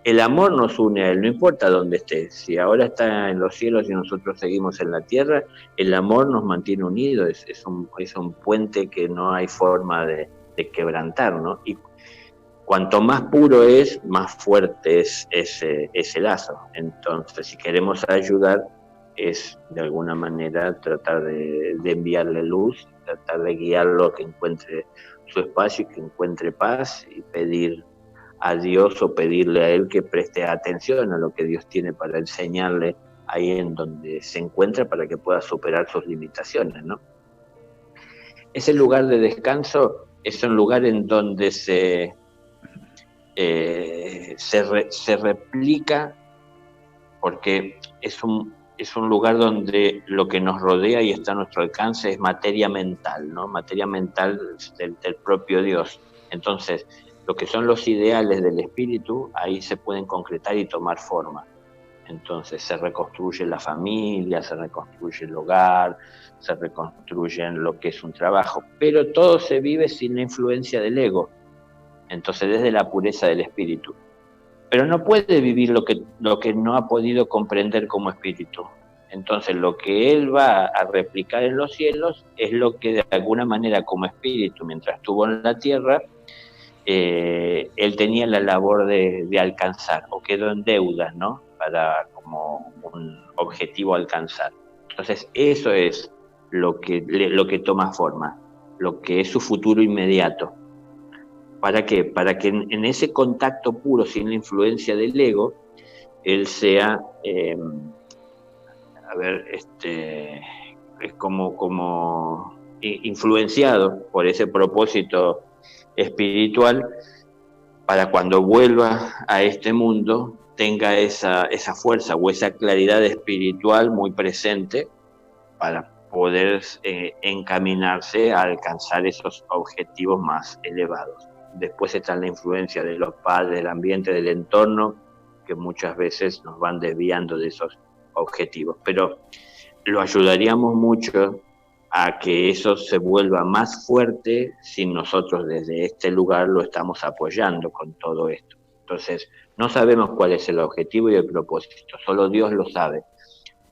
el amor nos une a él, no importa dónde esté. Si ahora está en los cielos y nosotros seguimos en la tierra, el amor nos mantiene unidos, es un puente que no hay forma de quebrantar, ¿no? Y cuanto más puro es, más fuerte es ese lazo. Entonces, si queremos ayudar, es de alguna manera tratar de enviarle luz, tratar de guiarlo a que encuentre su espacio y que encuentre paz, y pedir a Dios o pedirle a Él que preste atención a lo que Dios tiene para enseñarle ahí en donde se encuentra, para que pueda superar sus limitaciones, ¿no? Ese lugar de descanso es un lugar en donde se replica, porque es un lugar donde lo que nos rodea y está a nuestro alcance es materia mental, ¿no? Materia mental del propio Dios. Entonces, lo que son los ideales del espíritu, ahí se pueden concretar y tomar forma. Entonces se reconstruye la familia, se reconstruye el hogar, se reconstruye lo que es un trabajo, pero todo se vive sin la influencia del ego. Entonces, desde la pureza del espíritu. Pero no puede vivir lo que no ha podido comprender como espíritu. Entonces, lo que él va a replicar en los cielos es lo que de alguna manera como espíritu, mientras estuvo en la tierra, él tenía la labor de alcanzar, o quedó en deuda, ¿no? Para como un objetivo alcanzar. Entonces, eso es lo que toma forma, lo que es su futuro inmediato. ¿Para qué? Para que en ese contacto puro, sin la influencia del ego, él sea, es como influenciado por ese propósito espiritual, para cuando vuelva a este mundo tenga esa fuerza o esa claridad espiritual muy presente para poder encaminarse a alcanzar esos objetivos más elevados. Después está la influencia de los padres, del ambiente, del entorno, que muchas veces nos van desviando de esos objetivos. Pero lo ayudaríamos mucho a que eso se vuelva más fuerte si nosotros desde este lugar lo estamos apoyando con todo esto. Entonces, no sabemos cuál es el objetivo y el propósito, solo Dios lo sabe.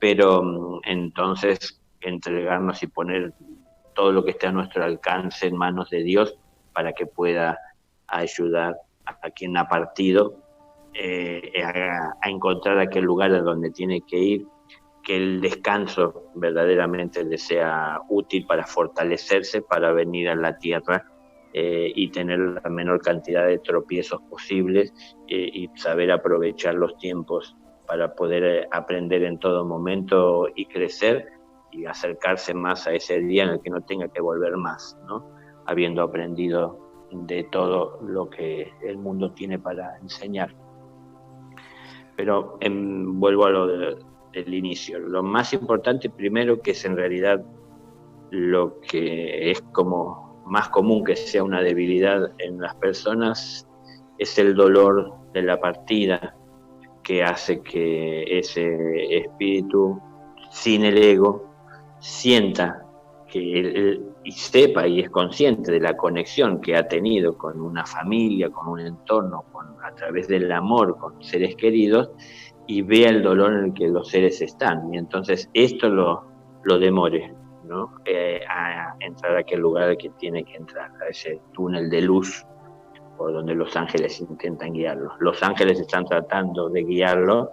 Pero entonces, entregarnos y poner todo lo que esté a nuestro alcance en manos de Dios para que pueda ayudar a quien ha partido a encontrar aquel lugar a donde tiene que ir, que el descanso verdaderamente le sea útil para fortalecerse, para venir a la tierra y tener la menor cantidad de tropiezos posibles y saber aprovechar los tiempos para poder aprender en todo momento y crecer y acercarse más a ese día en el que no tenga que volver más, ¿no? Habiendo aprendido de todo lo que el mundo tiene para enseñar. Pero vuelvo a lo del inicio. Lo más importante primero, que es en realidad lo que es como más común que sea una debilidad en las personas, es el dolor de la partida, que hace que ese espíritu, sin el ego, sienta que él y sepa y es consciente de la conexión que ha tenido con una familia, con un entorno, a través del amor con seres queridos, y vea el dolor en el que los seres están. Y entonces esto lo demore, ¿no? A entrar a aquel lugar al que tiene que entrar, a ese túnel de luz, por donde los ángeles intentan guiarlo. Los ángeles están tratando de guiarlo,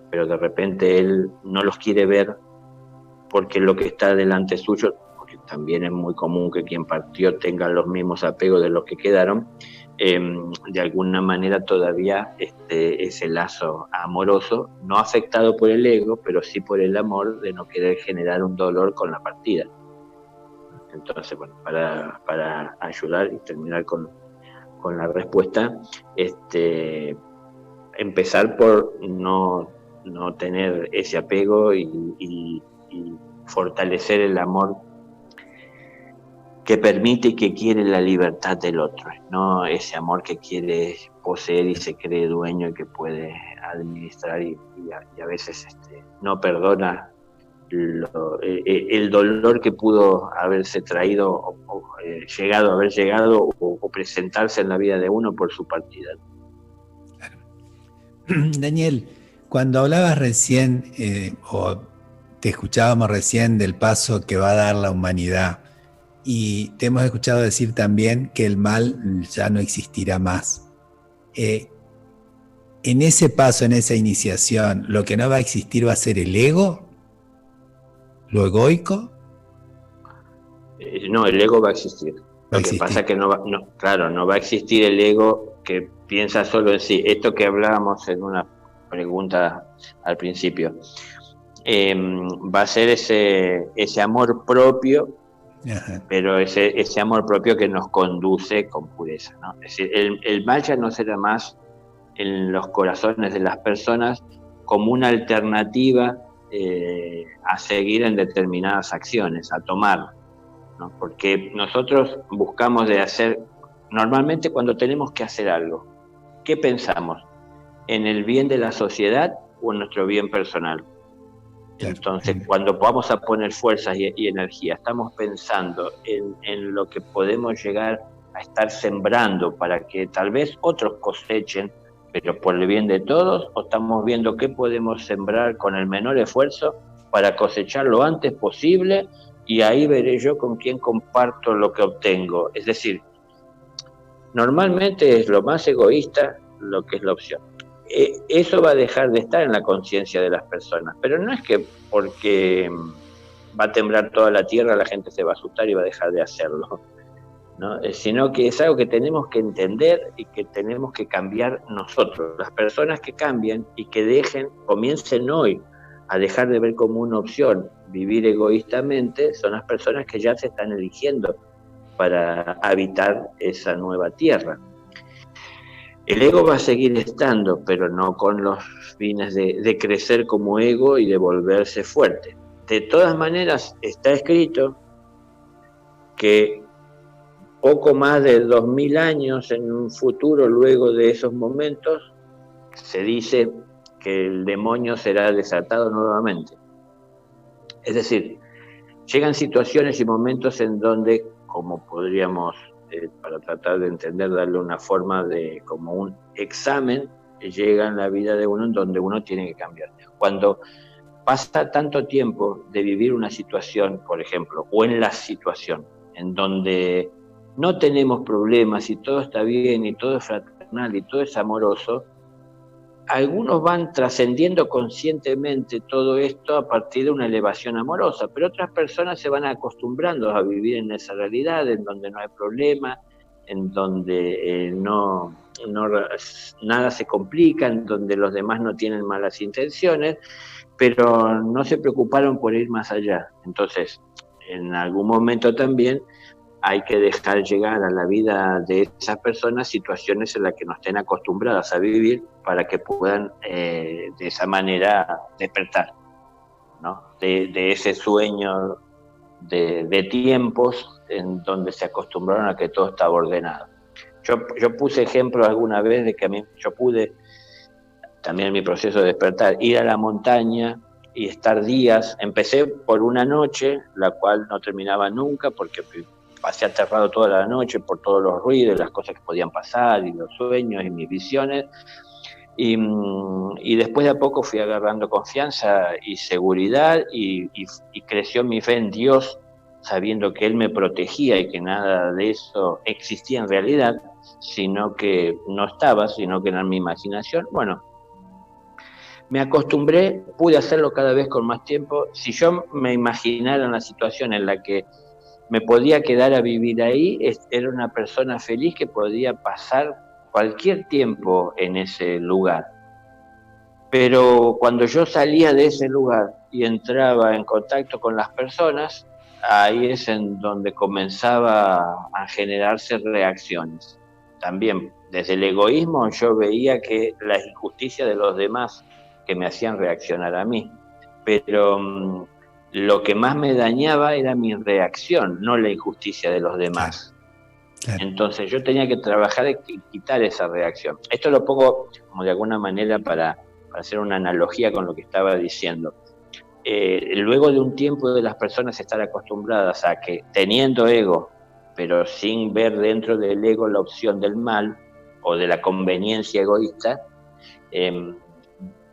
pero de repente él no los quiere ver porque lo que está delante suyo, porque también es muy común que quien partió tenga los mismos apegos de los que quedaron, de alguna manera todavía ese lazo amoroso, no afectado por el ego, pero sí por el amor de no querer generar un dolor con la partida. Entonces, bueno, para ayudar y terminar con la respuesta, empezar por no tener ese apego y fortalecer el amor que permite y que quiere la libertad del otro, no ese amor que quiere poseer y se cree dueño y que puede administrar y a veces no perdona el dolor que pudo haberse traído o haber llegado o presentarse en la vida de uno por su partida. Daniel, cuando hablabas recién o te escuchábamos recién del paso que va a dar la humanidad, y te hemos escuchado decir también que el mal ya no existirá más. En ese paso, en esa iniciación, ¿lo que no va a existir va a ser el ego? ¿Lo egoico? No, el ego va a existir. Lo que pasa es que no va a existir el ego que piensa solo en sí. Esto que hablábamos en una pregunta al principio. Va a ser ese amor propio. Ajá. Pero ese amor propio que nos conduce con pureza, ¿no? Es decir, el mal ya no será más en los corazones de las personas como una alternativa a seguir en determinadas acciones, a tomar, ¿no? Porque nosotros buscamos de hacer, normalmente cuando tenemos que hacer algo, ¿qué pensamos? ¿En el bien de la sociedad o en nuestro bien personal? Entonces, cuando vamos a poner fuerzas y energía, estamos pensando en lo que podemos llegar a estar sembrando para que tal vez otros cosechen, pero por el bien de todos, o estamos viendo qué podemos sembrar con el menor esfuerzo para cosechar lo antes posible y ahí veré yo con quién comparto lo que obtengo. Es decir, normalmente es lo más egoísta lo que es la opción. Eso va a dejar de estar en la conciencia de las personas, pero no es que porque va a temblar toda la tierra la gente se va a asustar y va a dejar de hacerlo, ¿no? Sino que es algo que tenemos que entender y que tenemos que cambiar nosotros. Las personas que cambian y que comiencen hoy a dejar de ver como una opción vivir egoístamente, son las personas que ya se están eligiendo para habitar esa nueva tierra. El ego va a seguir estando, pero no con los fines de crecer como ego y de volverse fuerte. De todas maneras, está escrito que poco más de 2000 años en un futuro, luego de esos momentos, se dice que el demonio será desatado nuevamente. Es decir, llegan situaciones y momentos en donde, como podríamos para tratar de entender, darle una forma de como un examen, llega en la vida de uno en donde uno tiene que cambiar. Cuando pasa tanto tiempo de vivir una situación, por ejemplo, o en la situación, en donde no tenemos problemas y todo está bien y todo es fraternal y todo es amoroso, algunos van trascendiendo conscientemente todo esto a partir de una elevación amorosa, pero otras personas se van acostumbrando a vivir en esa realidad, en donde no hay problema, en donde nada se complica, en donde los demás no tienen malas intenciones, pero no se preocuparon por ir más allá. Entonces, en algún momento también hay que dejar llegar a la vida de esas personas situaciones en las que no estén acostumbradas a vivir para que puedan de esa manera despertar, ¿no? De ese sueño de tiempos en donde se acostumbraron a que todo estaba ordenado. Yo puse ejemplos alguna vez de que yo pude, también en mi proceso de despertar, ir a la montaña y estar días. Empecé por una noche, la cual no terminaba nunca porque pasé aterrado toda la noche por todos los ruidos, las cosas que podían pasar y los sueños y mis visiones. Y después de a poco fui agarrando confianza y seguridad y creció mi fe en Dios, sabiendo que Él me protegía y que nada de eso existía en realidad. sino que no estaba, sino que era mi imaginación. Bueno, me acostumbré, pude hacerlo cada vez con más tiempo. Si yo me imaginara una situación en la que me podía quedar a vivir ahí, era una persona feliz que podía pasar cualquier tiempo en ese lugar. Pero cuando yo salía de ese lugar y entraba en contacto con las personas, ahí es en donde comenzaba a generarse reacciones. También desde el egoísmo yo veía que la injusticia de los demás que me hacían reaccionar a mí, pero lo que más me dañaba era mi reacción, no la injusticia de los demás. Claro. Entonces yo tenía que trabajar y quitar esa reacción. Esto lo pongo como de alguna manera para hacer una analogía con lo que estaba diciendo. Luego de un tiempo de las personas estar acostumbradas a que teniendo ego, pero sin ver dentro del ego la opción del mal o de la conveniencia egoísta,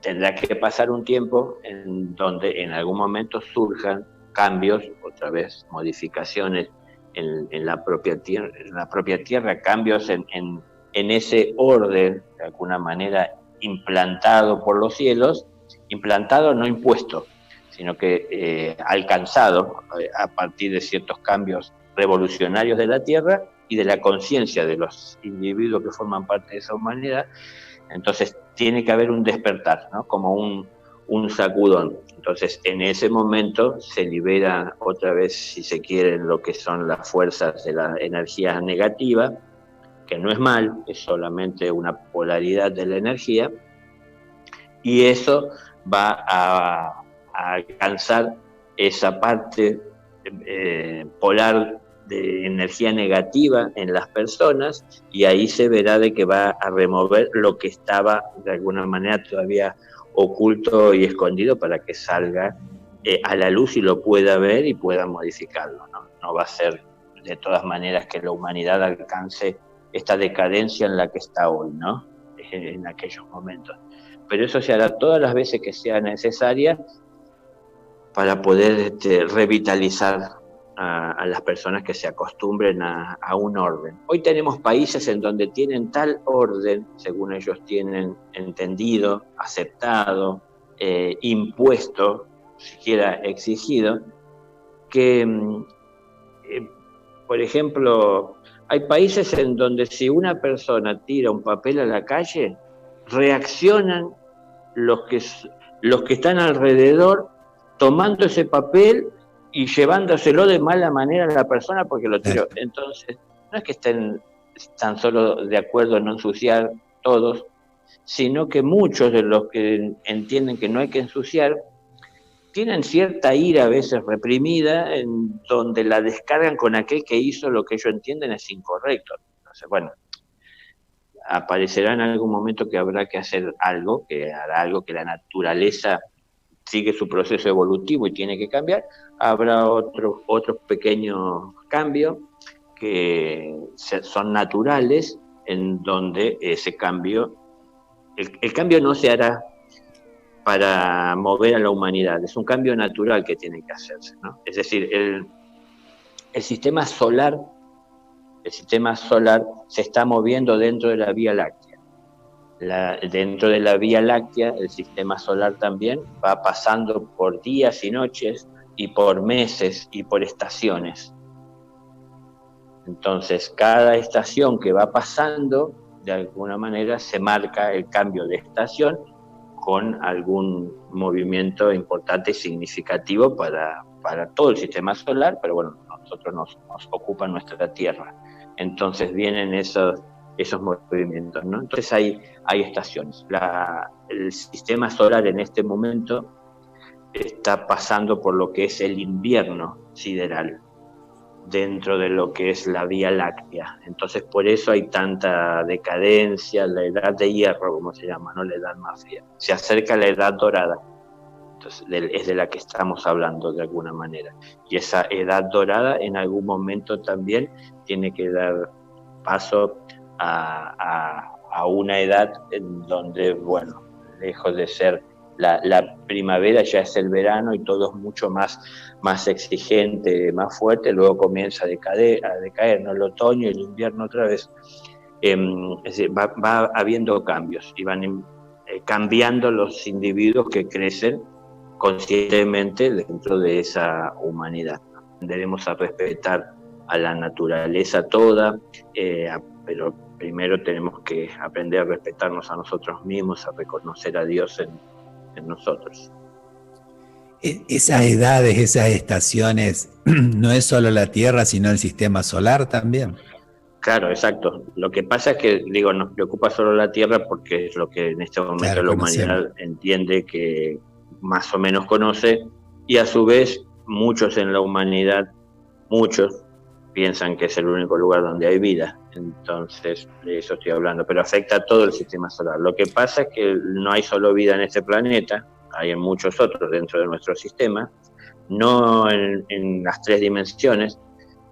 tendrá que pasar un tiempo en donde en algún momento surjan cambios, otra vez modificaciones en la propia tierra, cambios en ese orden, de alguna manera implantado por los cielos, implantado no impuesto, sino que alcanzado a partir de ciertos cambios revolucionarios de la tierra y de la conciencia de los individuos que forman parte de esa humanidad. Entonces tiene que haber un despertar, ¿no? Como un sacudón. Entonces en ese momento se libera otra vez, si se quiere, lo que son las fuerzas de la energía negativa, que no es mal, es solamente una polaridad de la energía, y eso va a alcanzar esa parte polar de energía negativa en las personas, y ahí se verá de que va a remover lo que estaba de alguna manera todavía oculto y escondido para que salga a la luz y lo pueda ver y pueda modificarlo, ¿no? No va a ser de todas maneras que la humanidad alcance esta decadencia en la que está hoy, ¿no? En aquellos momentos. Pero eso se hará todas las veces que sea necesaria para poder revitalizar a las personas que se acostumbren a un orden. Hoy tenemos países en donde tienen tal orden, según ellos tienen entendido, aceptado, impuesto, siquiera exigido, que, por ejemplo, hay países en donde si una persona tira un papel a la calle, reaccionan los que están alrededor tomando ese papel y llevándoselo de mala manera a la persona porque lo tiró. Entonces, no es que estén tan solo de acuerdo en no ensuciar todos, sino que muchos de los que entienden que no hay que ensuciar tienen cierta ira a veces reprimida, en donde la descargan con aquel que hizo lo que ellos entienden es incorrecto. Entonces, bueno, aparecerá en algún momento que habrá que hacer algo, que hará algo que la naturaleza sigue su proceso evolutivo y tiene que cambiar. Habrá otros pequeños cambios que son naturales, en donde ese cambio, el cambio no se hará para mover a la humanidad, es un cambio natural que tiene que hacerse, ¿no? Es decir, el sistema solar se está moviendo dentro de la Vía Láctea. Dentro de la Vía Láctea, el sistema solar también va pasando por días y noches, y por meses, y por estaciones. Entonces, cada estación que va pasando, de alguna manera, se marca el cambio de estación con algún movimiento importante y significativo para todo el sistema solar, pero bueno, nosotros nos ocupa nuestra Tierra. Entonces vienen esos movimientos, ¿no? Entonces hay estaciones. El sistema solar en este momento está pasando por lo que es el invierno sideral dentro de lo que es la Vía Láctea. Entonces por eso hay tanta decadencia, la edad de hierro, como se llama, ¿no? La edad más fría. Se acerca la edad dorada. Entonces es de la que estamos hablando de alguna manera. Y esa edad dorada en algún momento también tiene que dar paso a una edad en donde, bueno, lejos de ser la primavera ya es el verano y todo es mucho más exigente, más fuerte, luego comienza a decaer, ¿no? El otoño y el invierno otra vez. Es decir, va habiendo cambios y van cambiando los individuos que crecen conscientemente dentro de esa humanidad. Aprenderemos a respetar a la naturaleza toda, pero primero tenemos que aprender a respetarnos a nosotros mismos, a reconocer a Dios en nosotros. Esas edades, esas estaciones, no es solo la Tierra, sino el sistema solar también. Claro, exacto. Lo que pasa es que, digo, nos preocupa solo la Tierra porque es lo que en este momento la humanidad entiende que más o menos conoce, y a su vez muchos en la humanidad, muchos piensan que es el único lugar donde hay vida. Entonces, de eso estoy hablando, pero afecta a todo el sistema solar. Lo que pasa es que no hay solo vida en este planeta, hay en muchos otros dentro de nuestro sistema, no en las 3 dimensiones,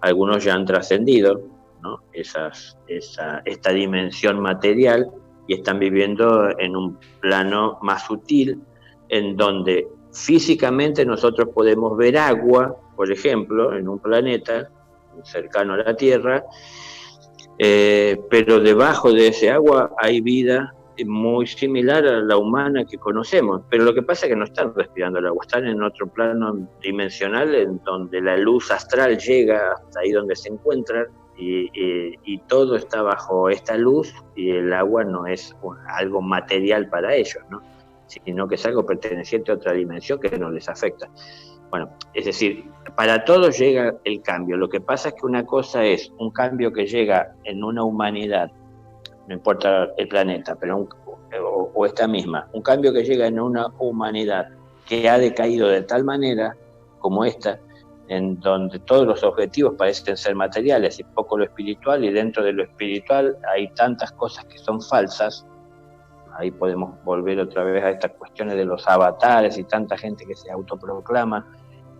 algunos ya han trascendido, ¿no? Esta dimensión material y están viviendo en un plano más sutil, en donde físicamente nosotros podemos ver agua, por ejemplo, en un planeta cercano a la Tierra, pero debajo de ese agua hay vida muy similar a la humana que conocemos, pero lo que pasa es que no están respirando el agua, están en otro plano dimensional en donde la luz astral llega hasta ahí donde se encuentran, y todo está bajo esta luz, y el agua no es algo material para ellos, ¿no? Sino que es algo perteneciente a otra dimensión que no les afecta. Bueno, es decir, para todos llega el cambio. Lo que pasa es que una cosa es un cambio que llega en una humanidad, no importa el planeta, pero o esta misma, un cambio que llega en una humanidad que ha decaído de tal manera como esta, en donde todos los objetivos parecen ser materiales y poco lo espiritual, y dentro de lo espiritual hay tantas cosas que son falsas. Ahí podemos volver otra vez a estas cuestiones de los avatares y tanta gente que se autoproclama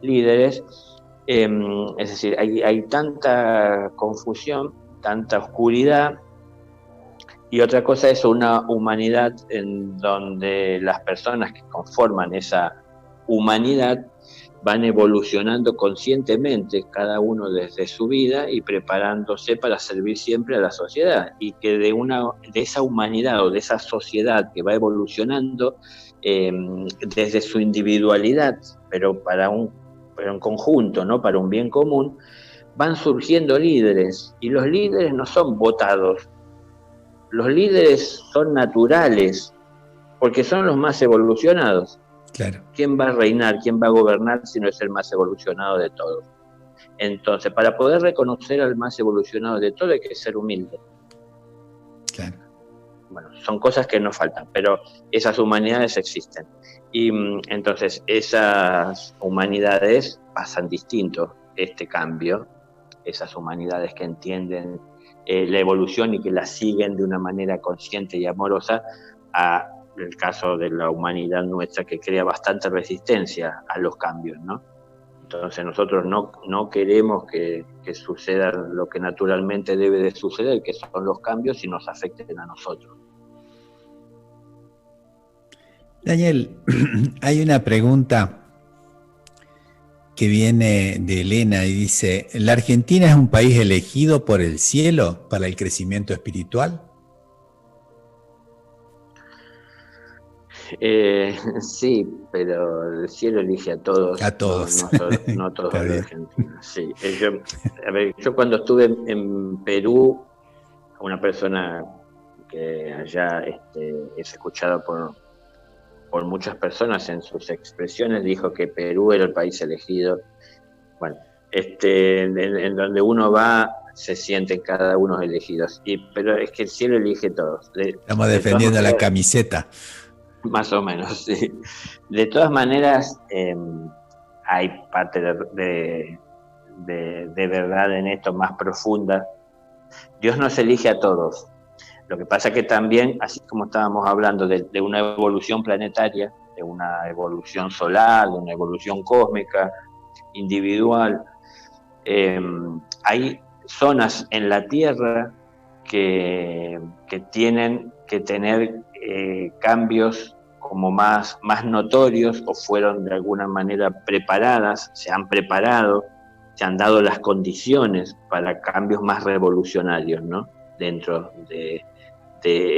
líderes. Es decir, hay tanta confusión, tanta oscuridad. Y otra cosa es una humanidad en donde las personas que conforman esa humanidad van evolucionando conscientemente, cada uno desde su vida, y preparándose para servir siempre a la sociedad, y que de esa humanidad o de esa sociedad que va evolucionando desde su individualidad, pero en conjunto, ¿no? Para un bien común, van surgiendo líderes, y los líderes no son votados, los líderes son naturales, porque son los más evolucionados. Claro. ¿Quién va a reinar, quién va a gobernar si no es el más evolucionado de todos? Entonces, para poder reconocer al más evolucionado de todos hay que ser humilde. Claro. Bueno, son cosas que no faltan, pero esas humanidades existen. Y entonces esas humanidades pasan distinto este cambio, esas humanidades que entienden la evolución y que la siguen de una manera consciente y amorosa, a el caso de la humanidad nuestra, que crea bastante resistencia a los cambios, ¿no? Entonces nosotros no queremos que suceda lo que naturalmente debe de suceder, que son los cambios, y nos afecten a nosotros. Daniel, hay una pregunta que viene de Elena y dice: ¿la Argentina es un país elegido por el cielo para el crecimiento espiritual? Sí, pero el cielo elige a todos. A todos. No todos a los argentinos. Sí. Yo cuando estuve en Perú, una persona que allá es escuchada por muchas personas en sus expresiones, dijo que Perú era el país elegido. Bueno, en donde uno va, se sienten cada uno elegidos. Pero es que el cielo elige a todos. Estamos defendiendo la camiseta. Más o menos, sí. De todas maneras, hay parte de verdad en esto más profunda. Dios nos elige a todos. Lo que pasa que también, así como estábamos hablando de una evolución planetaria, de una evolución solar, de una evolución cósmica, individual, hay zonas en la Tierra que tienen que tener cambios como más notorios, o fueron de alguna manera preparadas, se han preparado, se han dado las condiciones para cambios más revolucionarios, ¿no? dentro de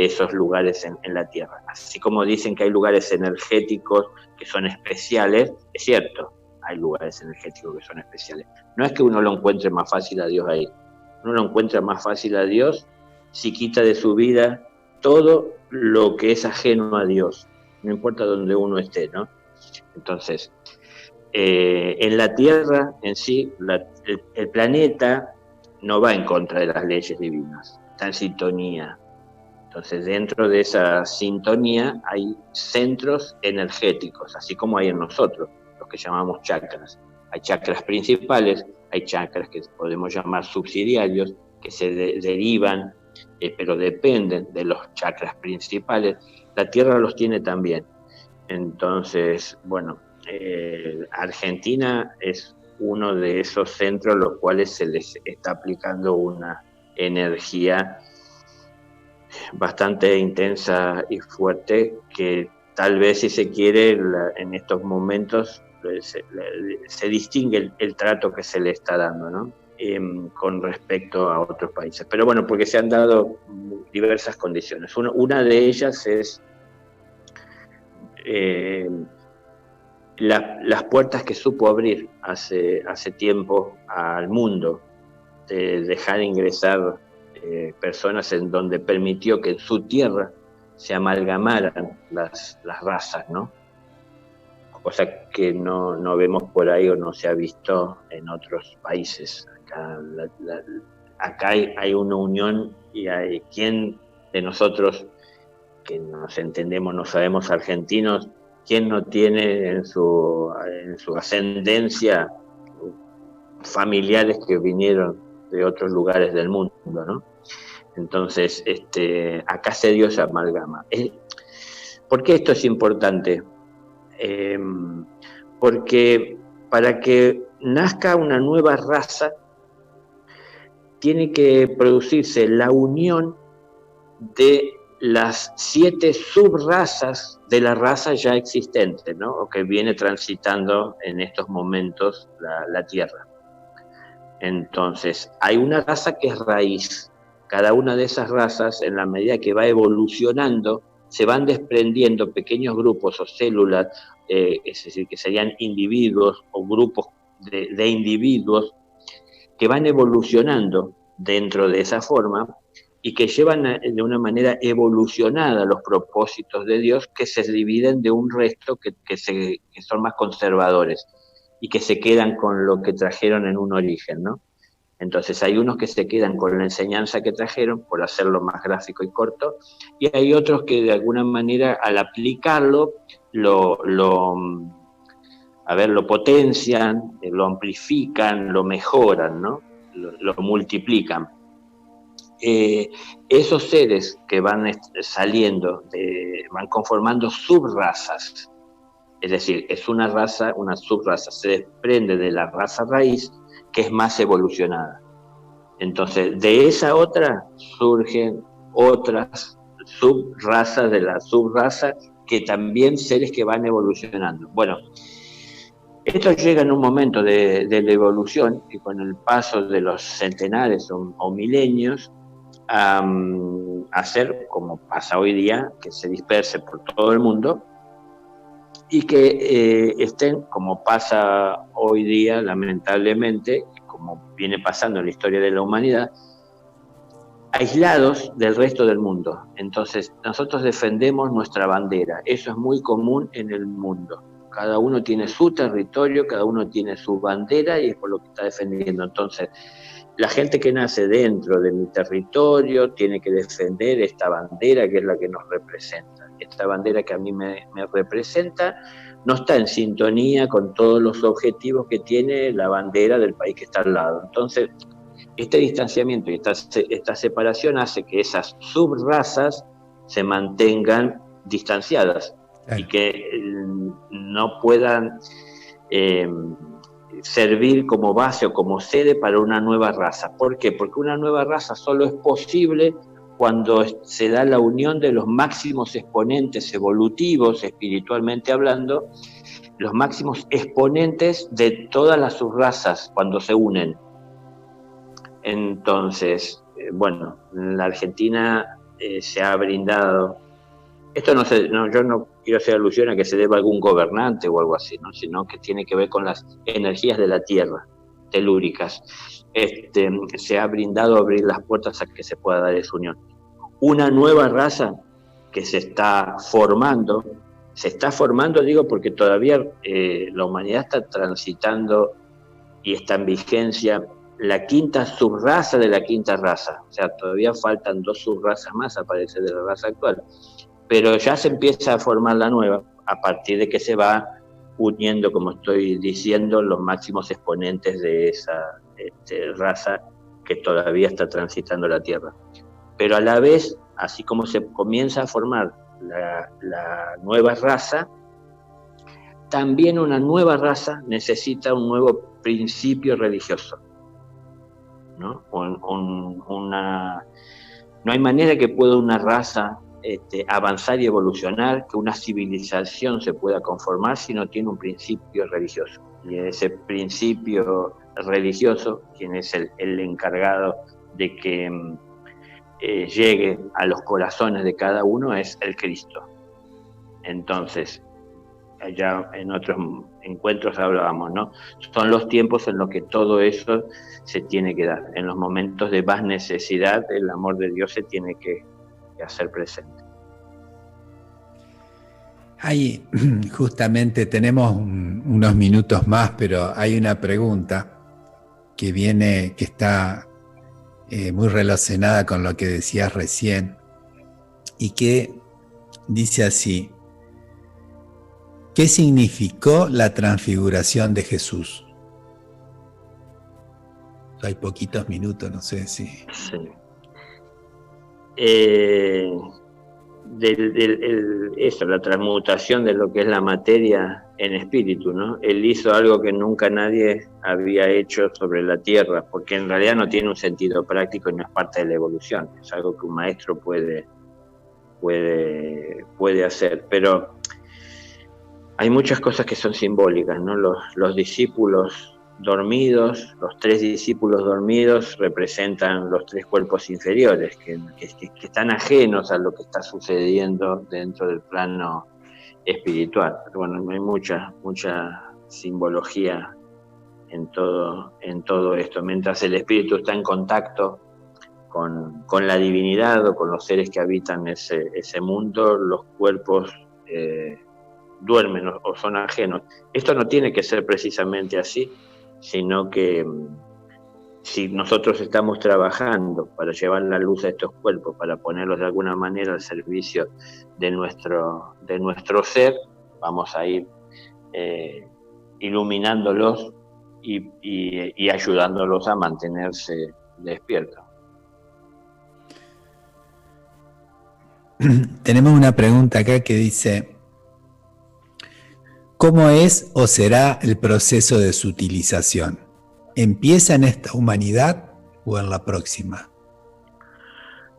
esos lugares en la Tierra. Así como dicen que hay lugares energéticos que son especiales, es cierto, hay lugares energéticos que son especiales. No es que uno lo encuentre más fácil a Dios ahí, uno lo encuentra más fácil a Dios si quita de su vida todo lo que es ajeno a Dios, no importa donde uno esté, ¿no? Entonces, en la Tierra en sí, el planeta no va en contra de las leyes divinas, está en sintonía. Entonces, dentro de esa sintonía hay centros energéticos, así como hay en nosotros, los que llamamos chakras. Hay chakras principales, hay chakras que podemos llamar subsidiarios, que se derivan, pero dependen de los chakras principales. La Tierra los tiene también. Entonces, bueno, Argentina es uno de esos centros los cuales se les está aplicando una energía bastante intensa y fuerte, que tal vez, si se quiere, en estos momentos se distingue el trato que se le está dando, ¿no? Con respecto a otros países. Pero bueno, porque se han dado diversas condiciones. Una de ellas es las puertas que supo abrir hace tiempo al mundo, de dejar ingresar personas, en donde permitió que en su tierra se amalgamaran las razas, ¿no? Cosa que no vemos por ahí o no se ha visto en otros países. Acá hay una unión, y hay quien de nosotros que nos entendemos, no sabemos argentinos, quien no tiene en su ascendencia familiares que vinieron de otros lugares del mundo, ¿no? Entonces, acá se dio esa amalgama. ¿Por qué esto es importante? Porque para que nazca una nueva raza, tiene que producirse la unión de las 7 subrazas de la raza ya existente, ¿no? O que viene transitando en estos momentos la Tierra. Entonces, hay una raza que es raíz. Cada una de esas razas, en la medida que va evolucionando, se van desprendiendo pequeños grupos o células, es decir, que serían individuos o grupos de individuos que van evolucionando dentro de esa forma y que llevan de una manera evolucionada los propósitos de Dios, que se dividen de un resto que son más conservadores y que se quedan con lo que trajeron en un origen, ¿no? Entonces hay unos que se quedan con la enseñanza que trajeron, por hacerlo más gráfico y corto, y hay otros que de alguna manera, al aplicarlo, lo potencian, lo amplifican, lo mejoran, ¿no? Lo multiplican. Esos seres que van saliendo, van conformando subrazas, es decir, es una raza, una subraza, se desprende de la raza raíz, que es más evolucionada. Entonces, de esa otra surgen otras subrazas de la subraza, que también seres que van evolucionando. Bueno, esto llega en un momento de la evolución, que con el paso de los centenares o milenios, a ser como pasa hoy día, que se disperse por todo el mundo, y que estén, como pasa hoy día, lamentablemente, como viene pasando en la historia de la humanidad, aislados del resto del mundo. Entonces, nosotros defendemos nuestra bandera. Eso es muy común en el mundo. Cada uno tiene su territorio, cada uno tiene su bandera, y es por lo que está defendiendo. Entonces, la gente que nace dentro de mi territorio tiene que defender esta bandera, que es la que nos representa. Esta bandera que a mí me representa no está en sintonía con todos los objetivos que tiene la bandera del país que está al lado. Entonces, este distanciamiento y esta separación hace que esas subrazas se mantengan distanciadas, y que no puedan servir como base o como sede para una nueva raza. ¿Por qué? Porque una nueva raza solo es posible cuando se da la unión de los máximos exponentes evolutivos, espiritualmente hablando, los máximos exponentes de todas las subrazas cuando se unen. Entonces, bueno, en la Argentina se ha brindado, esto yo no quiero hacer alusión a que se deba a algún gobernante o algo así, ¿no? Sino que tiene que ver con las energías de la tierra, telúricas. Se ha brindado abrir las puertas a que se pueda dar esa unión. Una nueva raza que se está formando, digo, porque todavía la humanidad está transitando y está en vigencia la quinta subraza de la quinta raza. O sea, todavía faltan 2 subrazas más a aparecer de la raza actual. Pero ya se empieza a formar la nueva, a partir de que se va uniendo, como estoy diciendo, los máximos exponentes de esa raza que todavía está transitando la Tierra. Pero a la vez, así como se comienza a formar la nueva raza, también una nueva raza necesita un nuevo principio religioso, ¿no? No hay manera que pueda una raza avanzar y evolucionar, que una civilización se pueda conformar si no tiene un principio religioso. Y ese principio religioso, quien es el encargado de que llegue a los corazones de cada uno, es el Cristo. Entonces, allá en otros encuentros hablábamos, ¿no? Son los tiempos en los que todo eso se tiene que dar. En los momentos de más necesidad, el amor de Dios se tiene que hacer presente. Ahí, justamente tenemos unos minutos más, pero hay una pregunta que está muy relacionada con lo que decías recién y que dice así: ¿qué significó la transfiguración de Jesús? Hay poquitos minutos, no sé si... Sí. La transmutación de lo que es la materia en espíritu, ¿no? Él hizo algo que nunca nadie había hecho sobre la tierra, porque en realidad no tiene un sentido práctico y no es parte de la evolución, es algo que un maestro puede hacer, pero hay muchas cosas que son simbólicas, ¿no? Los discípulos dormidos, los 3 discípulos dormidos representan los 3 cuerpos inferiores que están ajenos a lo que está sucediendo dentro del plano espiritual. Pero bueno, hay mucha simbología en todo esto. Mientras el espíritu está en contacto con la divinidad o con los seres que habitan ese mundo, los cuerpos duermen o son ajenos. Esto no tiene que ser precisamente así, sino que si nosotros estamos trabajando para llevar la luz a estos cuerpos, para ponerlos de alguna manera al servicio de nuestro ser, vamos a ir iluminándolos y ayudándolos a mantenerse despiertos. Tenemos una pregunta acá que dice: ¿cómo es o será el proceso de sutilización? ¿Empieza en esta humanidad o en la próxima?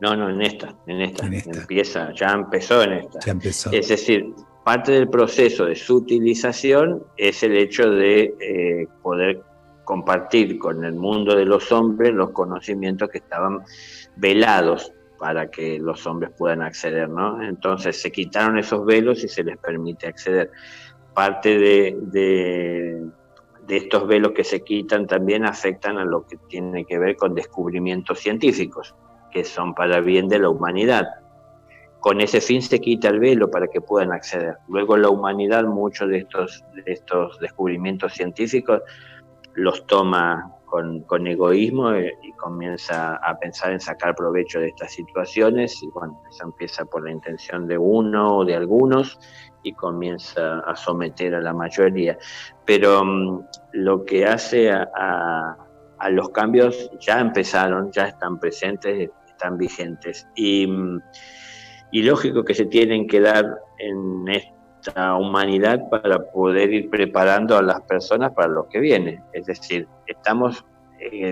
No, en esta. Ya empezó en esta. Ya empezó. Es decir, parte del proceso de sutilización es el hecho de poder compartir con el mundo de los hombres los conocimientos que estaban velados para que los hombres puedan acceder, ¿no? Entonces se quitaron esos velos y se les permite acceder. Parte de estos velos que se quitan también afectan a lo que tiene que ver con descubrimientos científicos, que son para bien de la humanidad. Con ese fin se quita el velo para que puedan acceder. Luego la humanidad, muchos de estos descubrimientos científicos, los toma con egoísmo y comienza a pensar en sacar provecho de estas situaciones, y bueno, eso empieza por la intención de uno o de algunos y comienza a someter a la mayoría. Pero lo que hace a los cambios ya empezaron, ya están presentes, están vigentes, y lógico que se tienen que dar en esta humanidad para poder ir preparando a las personas para lo que viene. Es decir, estamos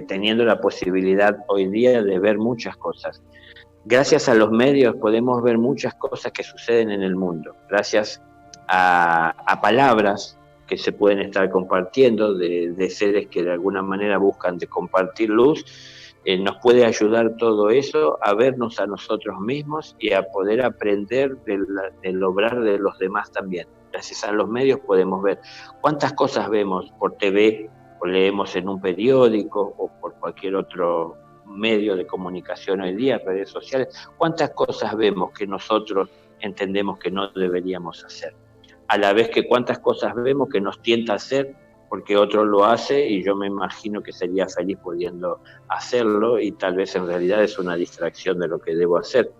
teniendo la posibilidad hoy día de ver muchas cosas. Gracias a los medios podemos ver muchas cosas que suceden en el mundo, gracias a palabras que se pueden estar compartiendo de seres que de alguna manera buscan de compartir luz, Nos puede ayudar todo eso a vernos a nosotros mismos y a poder aprender del obrar de los demás también. Gracias a los medios podemos ver cuántas cosas vemos por TV o leemos en un periódico o por cualquier otro medio de comunicación hoy día, redes sociales, cuántas cosas vemos que nosotros entendemos que no deberíamos hacer. A la vez que cuántas cosas vemos que nos tienta a hacer porque otro lo hace y yo me imagino que sería feliz pudiendo hacerlo y tal vez en realidad es una distracción de lo que debo hacer.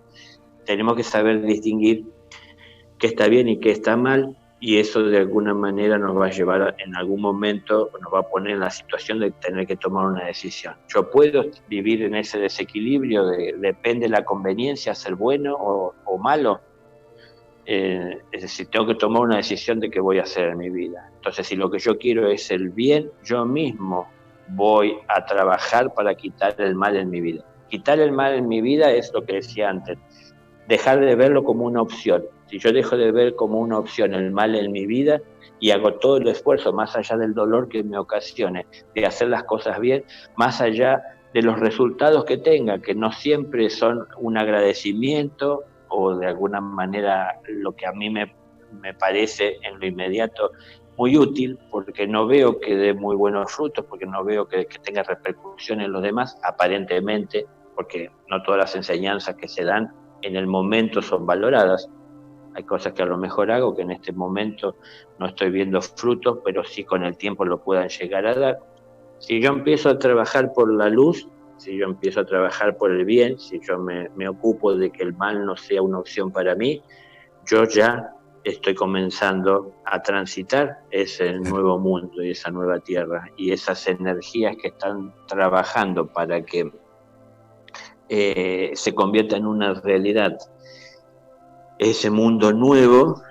Tenemos que saber distinguir qué está bien y qué está mal y eso de alguna manera nos va a llevar en algún momento, nos va a poner en la situación de tener que tomar una decisión. Yo puedo vivir en ese desequilibrio depende de la conveniencia, ser bueno o malo. Es decir, tengo que tomar una decisión de qué voy a hacer en mi vida. Entonces, si lo que yo quiero es el bien, yo mismo voy a trabajar para quitar el mal en mi vida. Quitar el mal en mi vida es lo que decía antes, dejar de verlo como una opción. Si yo dejo de ver como una opción el mal en mi vida y hago todo el esfuerzo, más allá del dolor que me ocasione, de hacer las cosas bien, más allá de los resultados que tenga, que no siempre son un agradecimiento o de alguna manera lo que a mí me parece en lo inmediato muy útil, porque no veo que dé muy buenos frutos, porque no veo que tenga repercusión en los demás, aparentemente, porque no todas las enseñanzas que se dan en el momento son valoradas. Hay cosas que a lo mejor hago que en este momento no estoy viendo frutos, pero sí con el tiempo lo puedan llegar a dar. Si yo empiezo a trabajar por la luz, si yo empiezo a trabajar por el bien, si yo me ocupo de que el mal no sea una opción para mí, yo ya estoy comenzando a transitar ese nuevo mundo y esa nueva tierra y esas energías que están trabajando para que se convierta en una realidad. Ese mundo nuevo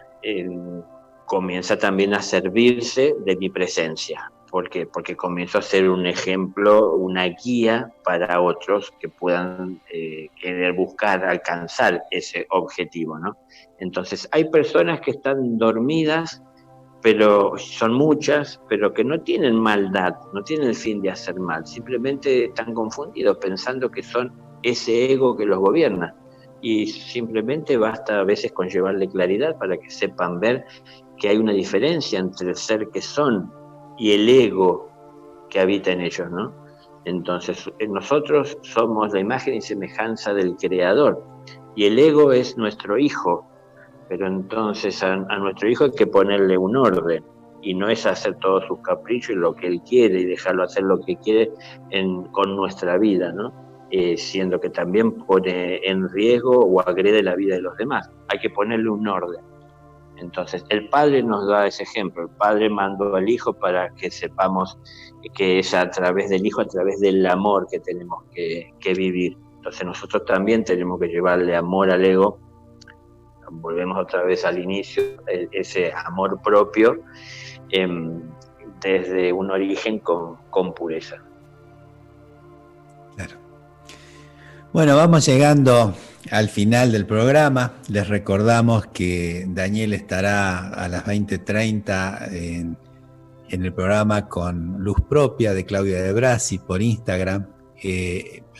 comienza también a servirse de mi presencia. ¿Por qué? Porque comienzo a ser un ejemplo, una guía para otros que puedan querer buscar, alcanzar ese objetivo, ¿no? Entonces, hay personas que están dormidas, pero son muchas, pero que no tienen maldad, no tienen el fin de hacer mal, simplemente están confundidos pensando que son ese ego que los gobierna. Y simplemente basta a veces con llevarle claridad para que sepan ver que hay una diferencia entre el ser que son y el ego que habita en ellos, ¿no? Entonces, nosotros somos la imagen y semejanza del Creador, y el ego es nuestro hijo, pero entonces a nuestro hijo hay que ponerle un orden, y no es hacer todos sus caprichos y lo que él quiere, y dejarlo hacer lo que quiere con nuestra vida, ¿no? Siendo que también pone en riesgo o agrede la vida de los demás. Hay que ponerle un orden. Entonces, el Padre nos da ese ejemplo. El Padre mandó al Hijo para que sepamos que es a través del Hijo, a través del amor que tenemos que vivir. Entonces, nosotros también tenemos que llevarle amor al ego. Volvemos otra vez al inicio, ese amor propio, desde un origen con pureza. Claro. Bueno, vamos llegando al final del programa. Les recordamos que Daniel estará a las 20:30 en el programa con Luz Propia de Claudia De Brasi por Instagram.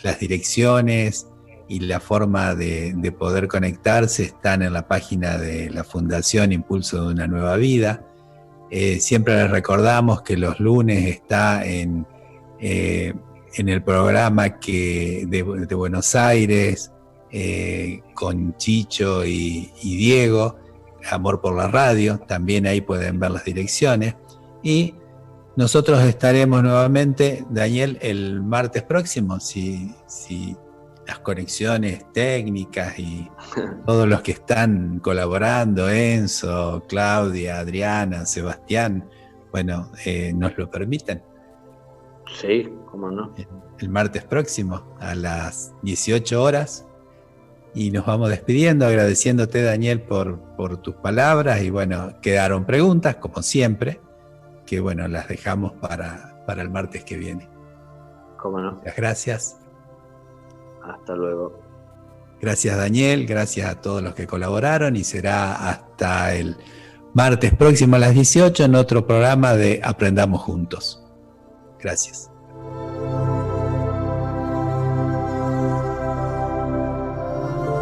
Las direcciones y la forma de poder conectarse están en la página de la Fundación Impulso de una Nueva Vida. Siempre les recordamos que los lunes está en el programa de Buenos Aires, con Chicho y Diego, Amor por la Radio, también ahí pueden ver las direcciones. Y nosotros estaremos nuevamente, Daniel, el martes próximo, si las conexiones técnicas y todos los que están colaborando, Enzo, Claudia, Adriana, Sebastián, bueno, nos lo permiten. Sí, cómo no. El martes próximo a las 18 horas. Y nos vamos despidiendo, agradeciéndote, Daniel, por tus palabras. Y bueno, quedaron preguntas, como siempre, que bueno, las dejamos para el martes que viene. Cómo no. Muchas gracias. Hasta luego. Gracias, Daniel, gracias a todos los que colaboraron y será hasta el martes próximo a las 18 en otro programa de Aprendamos Juntos. Gracias.